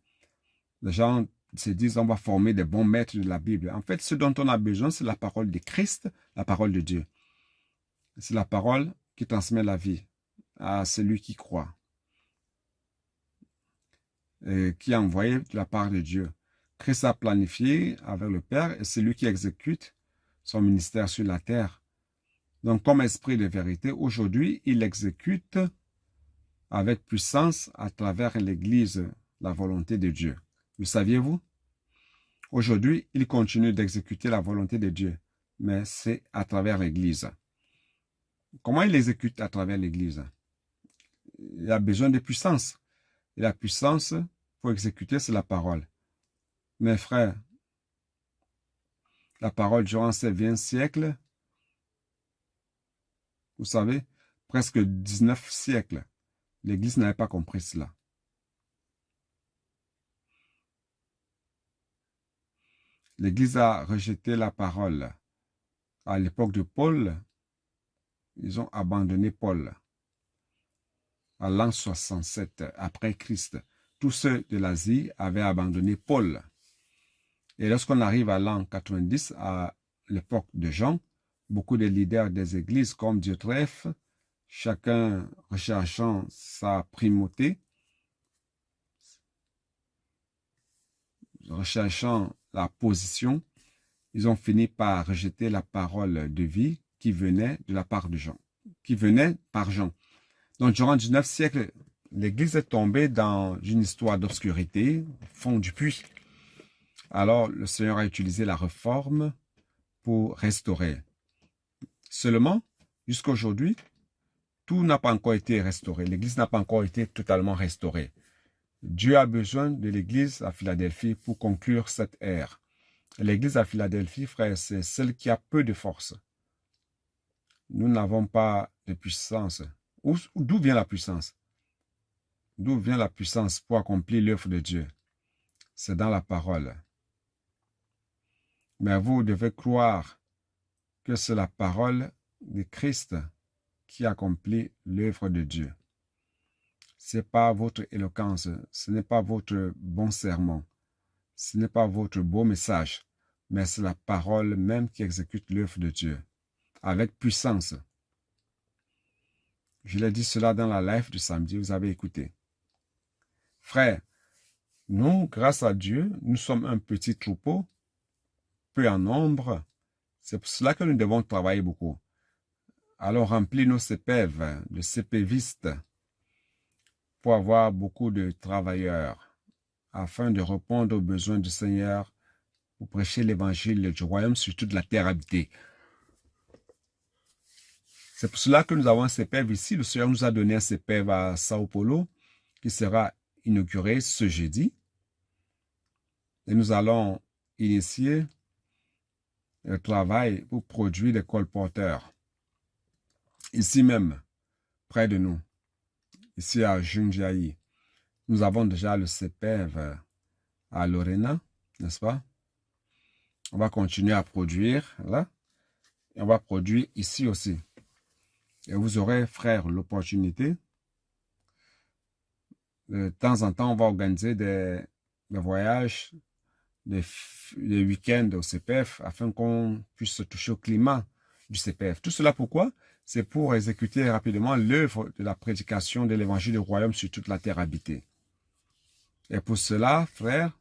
Les gens se disent, on va former des bons maîtres de la Bible. En fait, ce dont on a besoin, c'est la parole de Christ, la parole de Dieu. C'est la parole qui transmet la vie à celui qui croit, et qui est envoyé de la part de Dieu. Christ a planifié avec le Père et c'est lui qui exécute son ministère sur la terre. Donc, comme esprit de vérité, aujourd'hui, il exécute avec puissance à travers l'Église la volonté de Dieu. Le saviez-vous? Aujourd'hui, il continue d'exécuter la volonté de Dieu, mais c'est à travers l'Église. Comment il exécute à travers l'Église? Il a besoin de puissance. Et la puissance, pour exécuter, c'est la parole. Mes frères, la parole durant ces 20 siècles, vous savez, presque 19 siècles, l'Église n'avait pas compris cela. L'Église a rejeté la parole. À l'époque de Paul, ils ont abandonné Paul. À l'an 67 après Christ, tous ceux de l'Asie avaient abandonné Paul. Et lorsqu'on arrive à l'an 90, à l'époque de Jean, beaucoup de leaders des églises comme Diotrephe, chacun recherchant sa primauté, recherchant la position, ils ont fini par rejeter la parole de vie qui venait de la part de Jean, qui venait par Jean. Donc, durant le 19e siècle, l'Église est tombée dans une histoire d'obscurité, au fond du puits. Alors, le Seigneur a utilisé la réforme pour restaurer. Seulement, jusqu'à aujourd'hui, tout n'a pas encore été restauré. L'Église n'a pas encore été totalement restaurée. Dieu a besoin de l'Église à Philadelphie pour conclure cette ère. L'Église à Philadelphie, frère, c'est celle qui a peu de force. Nous n'avons pas de puissance. D'où vient la puissance? D'où vient la puissance pour accomplir l'œuvre de Dieu? C'est dans la parole. Mais vous devez croire que c'est la parole de Christ qui accomplit l'œuvre de Dieu. Ce n'est pas votre éloquence, ce n'est pas votre bon sermon, ce n'est pas votre beau message, mais c'est la parole même qui exécute l'œuvre de Dieu, avec puissance. Je l'ai dit cela dans la live du samedi, vous avez écouté. Frères, nous, grâce à Dieu, nous sommes un petit troupeau, peu en nombre. C'est pour cela que nous devons travailler beaucoup. Alors remplis nos CPV, de CPvistes, pour avoir beaucoup de travailleurs, afin de répondre aux besoins du Seigneur, pour prêcher l'évangile du royaume sur toute la terre habitée. C'est pour cela que nous avons un CPV ici. Le Seigneur nous a donné un CPV à Sao Paulo, qui sera inauguré ce jeudi. Et nous allons initier le travail pour produire des colporteurs. Ici même, près de nous, ici à Jundiaí, nous avons déjà le CPV à Lorena, n'est-ce pas? On va continuer à produire là, et on va produire ici aussi. Et vous aurez, frère, l'opportunité. De temps en temps, on va organiser des voyages, des week-ends au CPF, afin qu'on puisse se toucher au climat du CPF. Tout cela pourquoi? C'est pour exécuter rapidement l'œuvre de la prédication de l'évangile du royaume sur toute la terre habitée. Et pour cela, frères,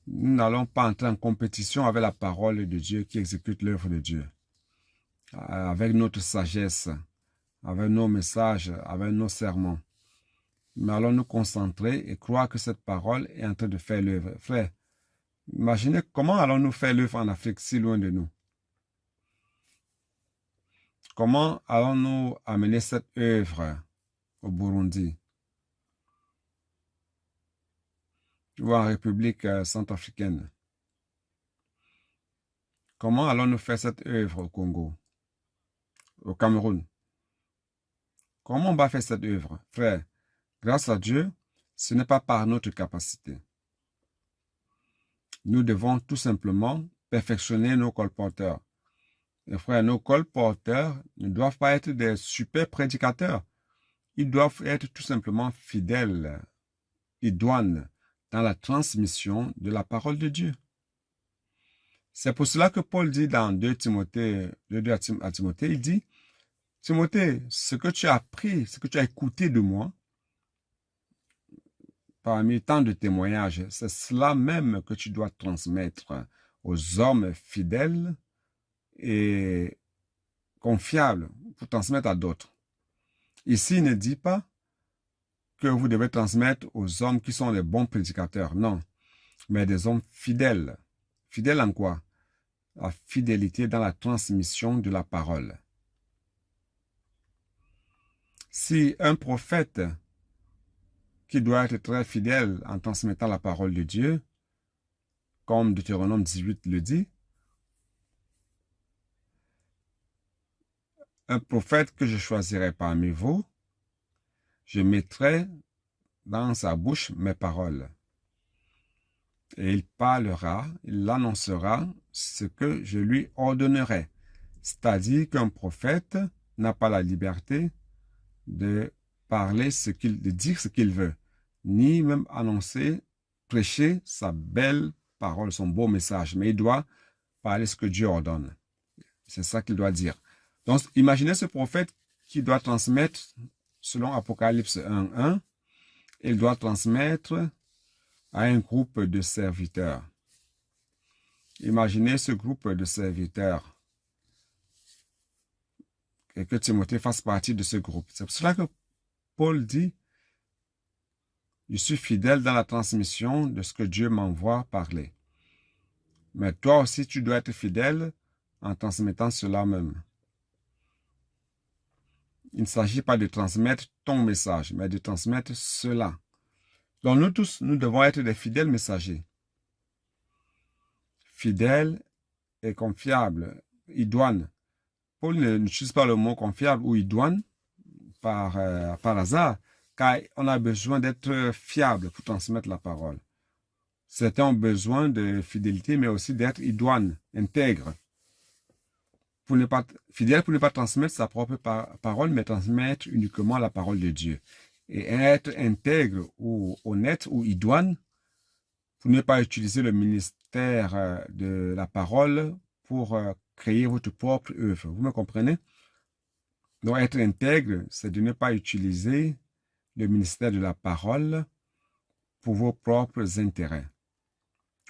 nous n'allons pas entrer en compétition avec la parole de Dieu qui exécute l'œuvre de Dieu. Avec notre sagesse, avec nos messages, avec nos sermons. Mais allons nous concentrer et croire que cette parole est en train de faire l'œuvre. Frère, imaginez comment allons-nous faire l'œuvre en Afrique si loin de nous? Comment allons-nous amener cette œuvre au Burundi ou en République centrafricaine? Comment allons-nous faire cette œuvre au Congo, au Cameroun? Comment on va faire cette œuvre? Frère, grâce à Dieu, ce n'est pas par notre capacité. Nous devons tout simplement perfectionner nos colporteurs. Et frère, nos colporteurs ne doivent pas être des super prédicateurs. Ils doivent être tout simplement fidèles, idoines dans la transmission de la parole de Dieu. C'est pour cela que Paul dit dans 2 Timothée, à Timothée, il dit, « Timothée, ce que tu as appris, ce que tu as écouté de moi, parmi tant de témoignages, c'est cela même que tu dois transmettre aux hommes fidèles et confiables pour transmettre à d'autres. Ici, il ne dit pas que vous devez transmettre aux hommes qui sont les bons prédicateurs, non, mais des hommes fidèles. Fidèles en quoi? La fidélité dans la transmission de la parole. Si un prophète qui doit être très fidèle en transmettant la parole de Dieu, comme Deutéronome 18 le dit, un prophète que je choisirai parmi vous, je mettrai dans sa bouche mes paroles. Et il parlera, il annoncera ce que je lui ordonnerai. C'est-à-dire qu'un prophète n'a pas la liberté de parler de dire ce qu'il veut, ni même annoncer, prêcher sa belle parole, son beau message, mais il doit parler ce que Dieu ordonne. C'est ça qu'il doit dire. Donc, imaginez ce prophète qui doit transmettre, selon Apocalypse 1:1, il doit transmettre à un groupe de serviteurs. Imaginez ce groupe de serviteurs et que Timothée fasse partie de ce groupe. C'est pour cela que Paul dit, je suis fidèle dans la transmission de ce que Dieu m'envoie parler. Mais toi aussi, tu dois être fidèle en transmettant cela même. Il ne s'agit pas de transmettre ton message, mais de transmettre cela. Donc nous tous, nous devons être des fidèles messagers. Fidèles et confiables, idoines. Paul n'utilise pas le mot confiable ou idoine par hasard, car on a besoin d'être fiable pour transmettre la parole. Certains ont besoin de fidélité, mais aussi d'être idoine, intègre. Fidèle pour ne pas transmettre sa propre parole, mais transmettre uniquement la parole de Dieu. Et être intègre ou honnête ou idoine pour ne pas utiliser le ministère de la parole pour créer votre propre œuvre. Vous me comprenez? Donc, être intègre, c'est de ne pas utiliser le ministère de la parole pour vos propres intérêts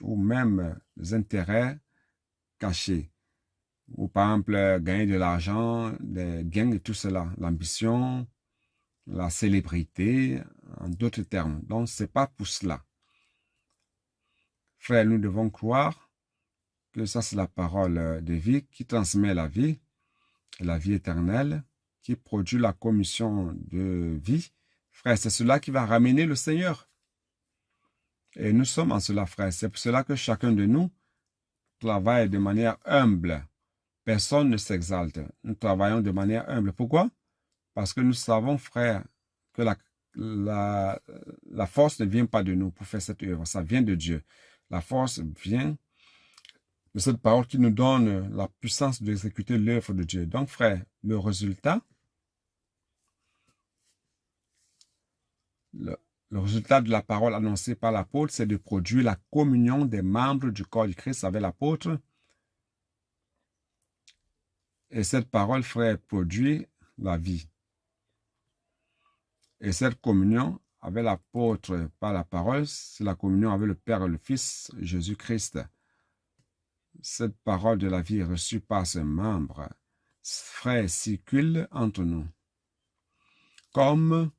ou même les intérêts cachés. Ou par exemple, gagner de l'argent, des gains et tout cela, l'ambition, la célébrité, en d'autres termes. Donc, ce n'est pas pour cela. Frères, nous devons croire que ça, c'est la parole de vie qui transmet la vie éternelle, qui produit la communion de vie. Frères, c'est cela qui va ramener le Seigneur. Et nous sommes en cela, frères. C'est pour cela que chacun de nous travaille de manière humble. Personne ne s'exalte. Nous travaillons de manière humble. Pourquoi? Parce que nous savons, frères, que la force ne vient pas de nous pour faire cette œuvre. Ça vient de Dieu. La force vient de cette parole qui nous donne la puissance d'exécuter l'œuvre de Dieu. Donc, frères, le résultat de la parole annoncée par l'apôtre, c'est de produire la communion des membres du corps du Christ avec l'apôtre. Et cette parole, frère, produit la vie. Et cette communion avec l'apôtre par la parole, c'est la communion avec le Père et le Fils, Jésus-Christ. Cette parole de la vie est reçue par ses membres. Frère, circule entre nous. Comme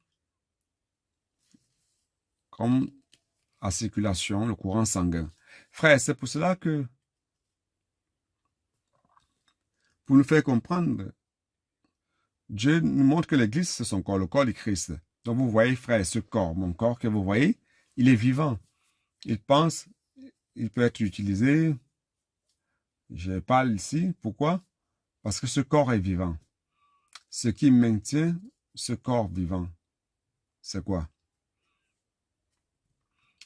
la circulation, le courant sanguin. Frère, c'est pour cela que, pour nous faire comprendre, Dieu nous montre que l'Église, c'est son corps, le corps du Christ. Donc vous voyez, frère, ce corps, mon corps que vous voyez, il est vivant. Il pense, il peut être utilisé. Je parle ici, pourquoi? Parce que ce corps est vivant. Ce qui maintient ce corps vivant, c'est quoi?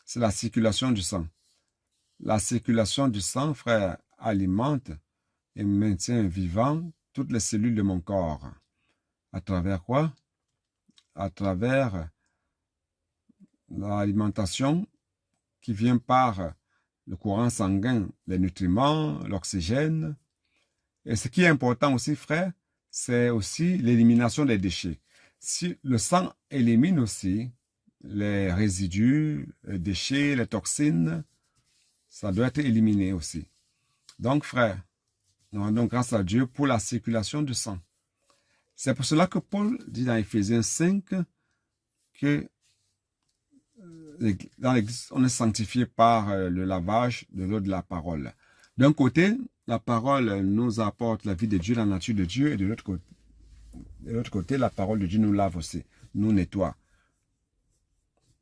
C'est la circulation du sang. La circulation du sang, frère, alimente et maintient vivant toutes les cellules de mon corps. À travers quoi? À travers l'alimentation qui vient par le courant sanguin, les nutriments, l'oxygène. Et ce qui est important aussi, frère, c'est aussi l'élimination des déchets. Si le sang élimine aussi les résidus, les déchets, les toxines, ça doit être éliminé aussi. Donc, frère, nous rendons grâce à Dieu pour la circulation du sang. C'est pour cela que Paul dit dans Éphésiens 5 que dans l'Église, on est sanctifié par le lavage de l'eau de la parole. D'un côté, la parole nous apporte la vie de Dieu, la nature de Dieu, et de l'autre côté, la parole de Dieu nous lave aussi, nous nettoie,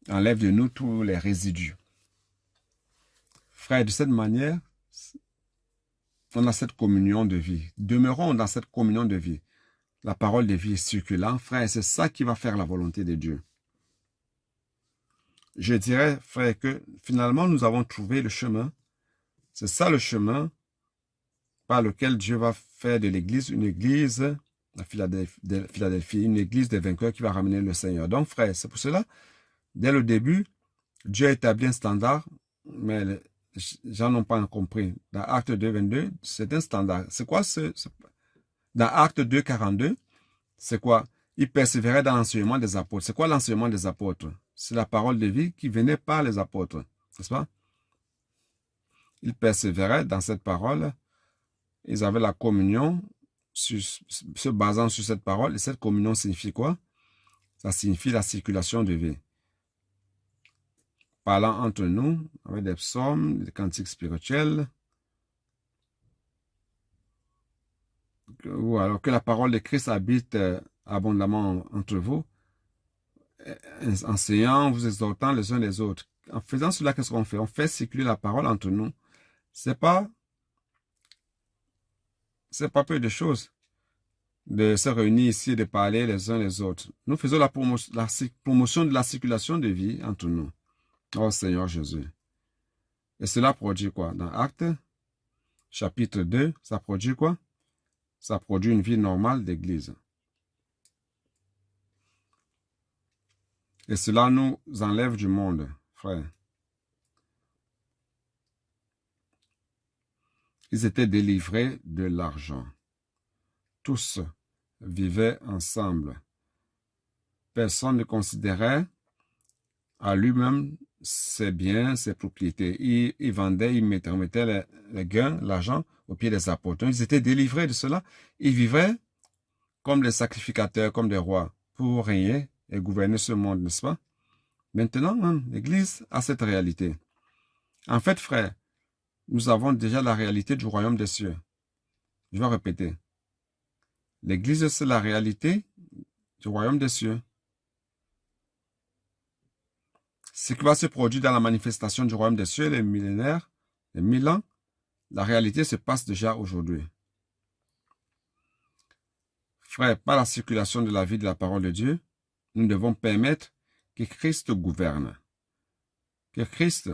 enlève de nous tous les résidus. Frère, de cette manière, on a cette communion de vie. Demeurons dans cette communion de vie. La parole de vie est circulant. Frère, c'est ça qui va faire la volonté de Dieu. Je dirais, frère, que finalement, nous avons trouvé le chemin. C'est ça le chemin par lequel Dieu va faire de l'Église une Église, la Philadelphie, une Église des vainqueurs qui va ramener le Seigneur. Donc, frère, c'est pour cela, dès le début, Dieu a établi un standard, mais les gens n'ont pas compris. Dans Acte 2, 22, c'est un standard. C'est quoi dans Acte 2, 42, c'est quoi? Ils persévéraient dans l'enseignement des apôtres. C'est quoi l'enseignement des apôtres? C'est la parole de vie qui venait par les apôtres, n'est-ce pas? Ils persévéraient dans cette parole. Ils avaient la communion se basant sur cette parole. Et cette communion signifie quoi? Ça signifie la circulation de vie. Parlant entre nous, avec des psaumes, des cantiques spirituels, ou alors que la parole de Christ habite abondamment entre vous, enseignant, vous exhortant les uns les autres. En faisant cela, qu'est-ce qu'on fait? On fait circuler la parole entre nous. C'est pas peu de choses de se réunir ici et de parler les uns les autres. Nous faisons la promotion de la circulation de vie entre nous. Oh Seigneur Jésus. Et cela produit quoi? Dans Actes, chapitre 2, ça produit quoi? Ça produit une vie normale d'église. Et cela nous enlève du monde, frère. Ils étaient délivrés de l'argent. Tous vivaient ensemble. Personne ne considérait à lui-même ses biens, ses propriétés. Ils vendaient, ils mettaient les gains, l'argent aux pieds des apôtres. Ils étaient délivrés de cela. Ils vivaient comme des sacrificateurs, comme des rois, pour régner et gouverner ce monde, n'est-ce pas? Maintenant, l'Église a cette réalité. En fait, frère, nous avons déjà la réalité du royaume des cieux. Je vais répéter. L'Église, c'est la réalité du royaume des cieux. Ce qui va se produire dans la manifestation du royaume des cieux, les millénaires, les 1000 ans, la réalité se passe déjà aujourd'hui. Frère, par la circulation de la vie de la parole de Dieu, nous devons permettre que Christ gouverne. Que Christ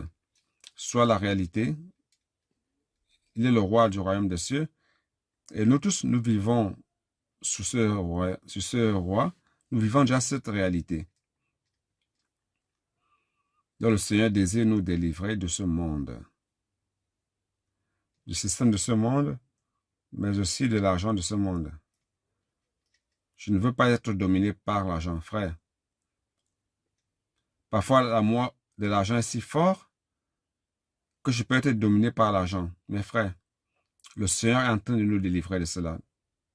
soit la réalité. Il est le roi du royaume des cieux. Et nous tous, nous vivons sous ce roi. Nous vivons déjà cette réalité. Donc le Seigneur désire nous délivrer de ce monde. Du système de ce monde, mais aussi de l'argent de ce monde. Je ne veux pas être dominé par l'argent, frère. Parfois, l'amour de l'argent est si fort que je peux être dominé par l'argent. Mais frère, le Seigneur est en train de nous délivrer de cela.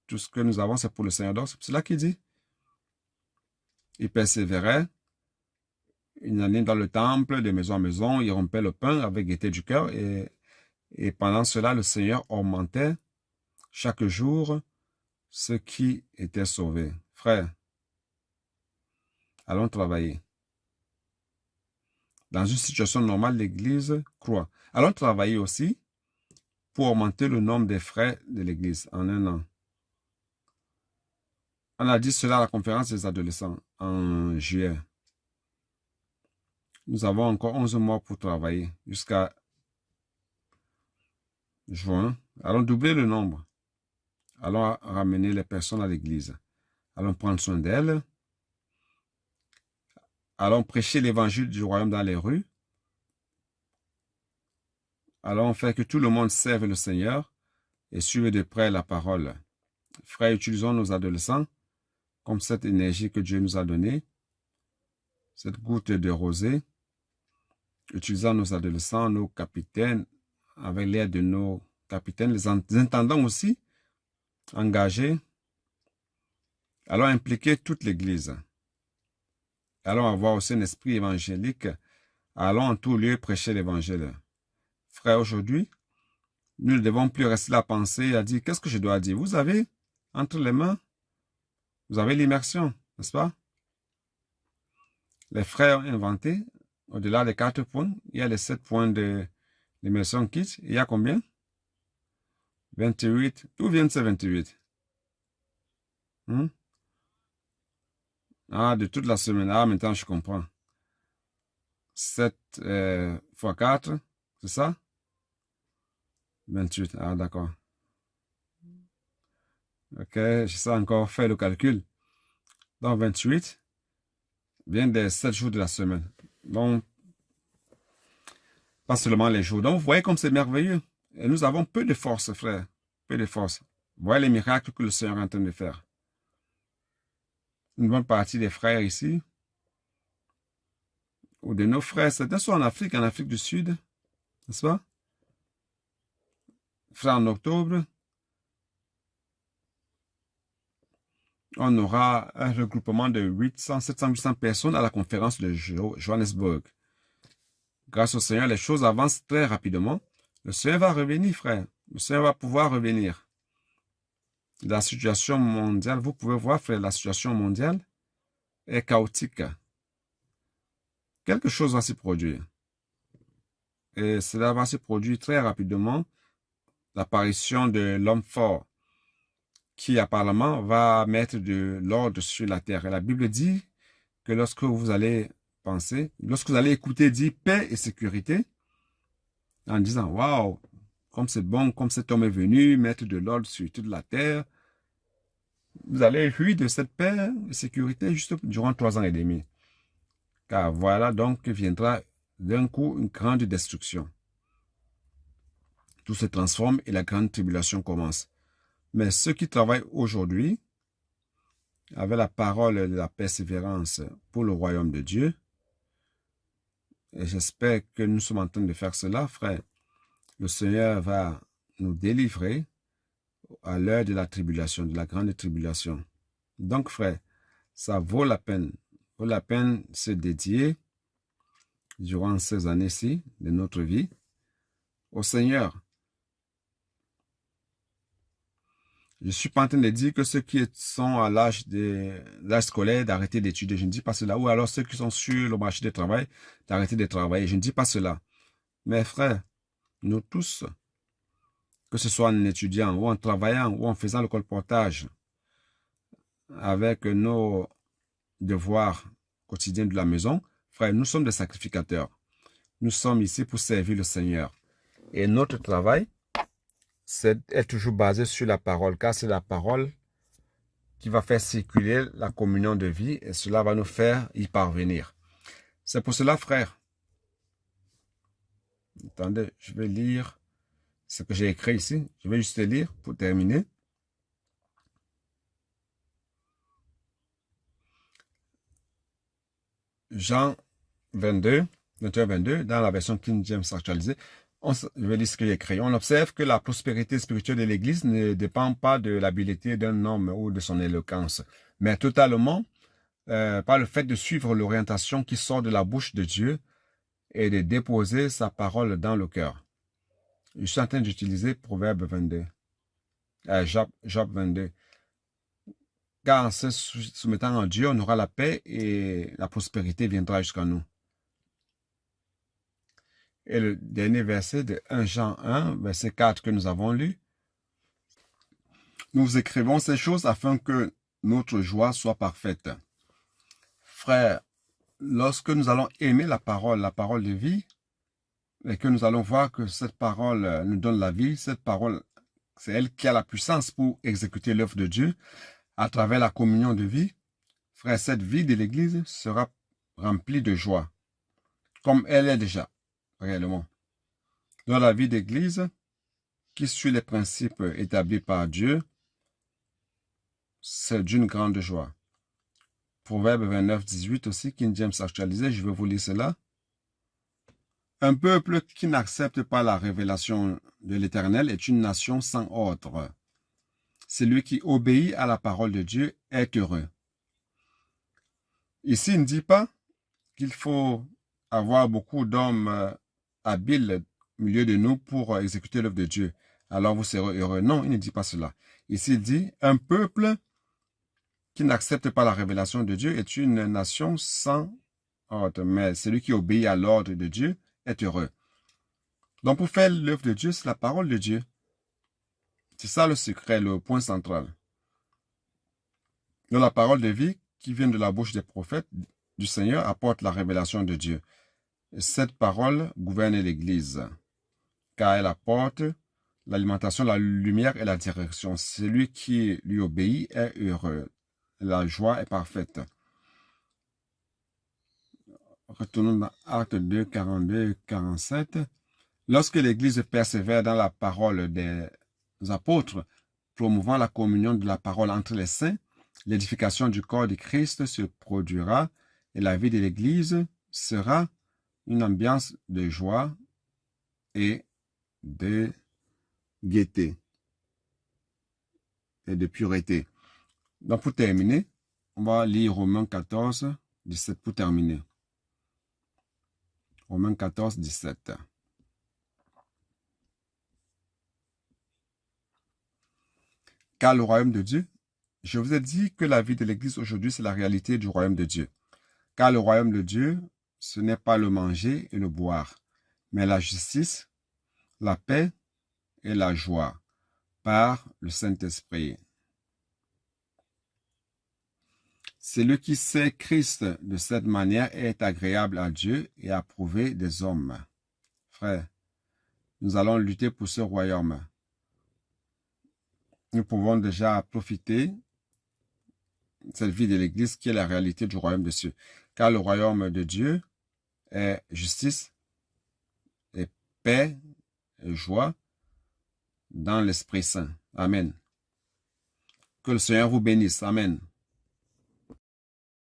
Tout ce que nous avons, c'est pour le Seigneur. Donc, c'est cela qu'il dit. Il persévérait. Il allait dans le temple, de maison en maison. Il rompait le pain avec gaieté du cœur. Et pendant cela, le Seigneur augmentait chaque jour ceux qui étaient sauvés. Frère, allons travailler. Dans une situation normale, l'Église croît. Allons travailler aussi pour augmenter le nombre des frères de l'Église en un an. On a dit cela à la conférence des adolescents en juillet. Nous avons encore 11 mois pour travailler jusqu'à juin. Allons doubler le nombre. Allons ramener les personnes à l'église. Allons prendre soin d'elles. Allons prêcher l'évangile du royaume dans les rues. Allons faire que tout le monde serve le Seigneur et suive de près la parole. Frères, utilisons nos adolescents comme cette énergie que Dieu nous a donnée. cette goutte de rosée, utilisant nos adolescents, nos capitaines, avec l'aide de nos capitaines, les intendants aussi, engagés. Allons impliquer toute l'Église. Allons avoir aussi un esprit évangélique. Allons en tout lieu prêcher l'Évangile. Frères, aujourd'hui, nous ne devons plus rester là à penser, à dire, qu'est-ce que je dois dire? Vous avez, entre les mains, vous avez l'immersion, n'est-ce pas? Les frères ont inventé, au-delà des 4 points, il y a les 7 points de l'immersion kit. Il y a combien? 28. D'où viennent ces 28? Ah, de toute la semaine. Ah, maintenant je comprends. 7 fois 4, c'est ça? 28. Ah, d'accord. Ok, je sais encore faire le calcul. Donc, 28 vient des 7 jours de la semaine. Donc, pas seulement les jours. Donc, vous voyez comme c'est merveilleux. Et nous avons peu de force, frère. Peu de force. Vous voyez les miracles que le Seigneur est en train de faire. Une bonne partie des frères ici, ou de nos frères, certains sont en Afrique du Sud, n'est-ce pas? Frère, en octobre, on aura un regroupement de 800, 700, 800 personnes à la conférence de Johannesburg. Grâce au Seigneur, les choses avancent très rapidement. Le Seigneur va revenir, frère. Le Seigneur va pouvoir revenir. La situation mondiale, vous pouvez voir, frère, la situation mondiale est chaotique. Quelque chose va se produire. Et cela va se produire très rapidement. L'apparition de l'homme fort qui apparemment va mettre de l'ordre sur la terre. Et la Bible dit que lorsque vous allez penser, lorsque vous allez écouter dire paix et sécurité, en disant, waouh, comme c'est bon, comme cet homme est venu mettre de l'ordre sur toute la terre, vous allez jouir de cette paix et sécurité juste durant 3 ans et demi. Car voilà donc que viendra d'un coup une grande destruction. Tout se transforme et la grande tribulation commence. Mais ceux qui travaillent aujourd'hui, avec la parole de la persévérance pour le royaume de Dieu, et j'espère que nous sommes en train de faire cela, frère, le Seigneur va nous délivrer à l'heure de la tribulation, de la grande tribulation. Donc, frère, ça vaut la peine se dédier durant ces années-ci de notre vie au Seigneur. Je ne suis pas en train de dire que ceux qui sont à l'âge scolaire d'arrêter d'étudier, je ne dis pas cela. Ou alors ceux qui sont sur le marché du travail d'arrêter de travailler, je ne dis pas cela. Mais frère, nous tous, que ce soit en étudiant ou en travaillant ou en faisant le colportage avec nos devoirs quotidiens de la maison, frère, nous sommes des sacrificateurs. Nous sommes ici pour servir le Seigneur. Et notre travail, est toujours basé sur la parole, car c'est la parole qui va faire circuler la communion de vie et cela va nous faire y parvenir. C'est pour cela, frère. Attendez, je vais lire ce que j'ai écrit ici. Je vais juste lire pour terminer. Jean 22, 21-22, dans la version King James actualisée. Je vais lire ce que j'ai écrit. On observe que la prospérité spirituelle de l'Église ne dépend pas de l'habileté d'un homme ou de son éloquence, mais totalement par le fait de suivre l'orientation qui sort de la bouche de Dieu et de déposer sa parole dans le cœur. Je suis en train d'utiliser Proverbe 22, Job 22. Car en se soumettant à Dieu, on aura la paix et la prospérité viendra jusqu'à nous. Et le dernier verset de 1 Jean 1, verset 4 que nous avons lu. Nous écrivons ces choses afin que notre joie soit parfaite. Frères, lorsque nous allons aimer la parole de vie, et que nous allons voir que cette parole nous donne la vie, cette parole, c'est elle qui a la puissance pour exécuter l'œuvre de Dieu à travers la communion de vie, frère, cette vie de l'Église sera remplie de joie, comme elle est déjà, réellement. Dans la vie d'Église, qui suit les principes établis par Dieu, c'est d'une grande joie. Proverbe 29, 18 aussi, King James actualisé, je vais vous lire cela. Un peuple qui n'accepte pas la révélation de l'Éternel est une nation sans ordre. Celui qui obéit à la parole de Dieu est heureux. Ici, il ne dit pas qu'il faut avoir beaucoup d'hommes habiles au milieu de nous pour exécuter l'œuvre de Dieu. Alors vous serez heureux. Non, il ne dit pas cela. Ici, il dit, un peuple qui n'accepte pas la révélation de Dieu est une nation sans ordre. Mais celui qui obéit à l'ordre de Dieu est heureux. Donc, pour faire l'œuvre de Dieu, c'est la parole de Dieu. C'est ça le secret, le point central. Donc, la parole de vie qui vient de la bouche des prophètes du Seigneur apporte la révélation de Dieu. Et cette parole gouverne l'Église, car elle apporte l'alimentation, la lumière et la direction. Celui qui lui obéit est heureux. La joie est parfaite. Retournons dans Actes 2, 42 et 47. Lorsque l'Église persévère dans la parole des apôtres, promouvant la communion de la parole entre les saints, l'édification du corps de Christ se produira et la vie de l'Église sera une ambiance de joie et de gaieté et de pureté. Donc, pour terminer, on va lire Romains 14, 17 pour terminer. Romains 14, 17. Car le royaume de Dieu, je vous ai dit que la vie de l'Église aujourd'hui, c'est la réalité du royaume de Dieu. Car le royaume de Dieu, ce n'est pas le manger et le boire, mais la justice, la paix et la joie par le Saint-Esprit. Celui qui sait Christ de cette manière est agréable à Dieu et approuvé des hommes. Frères, nous allons lutter pour ce royaume. Nous pouvons déjà profiter de cette vie de l'Église qui est la réalité du royaume de Dieu. Car le royaume de Dieu est justice et paix et joie dans l'Esprit Saint. Amen. Que le Seigneur vous bénisse. Amen.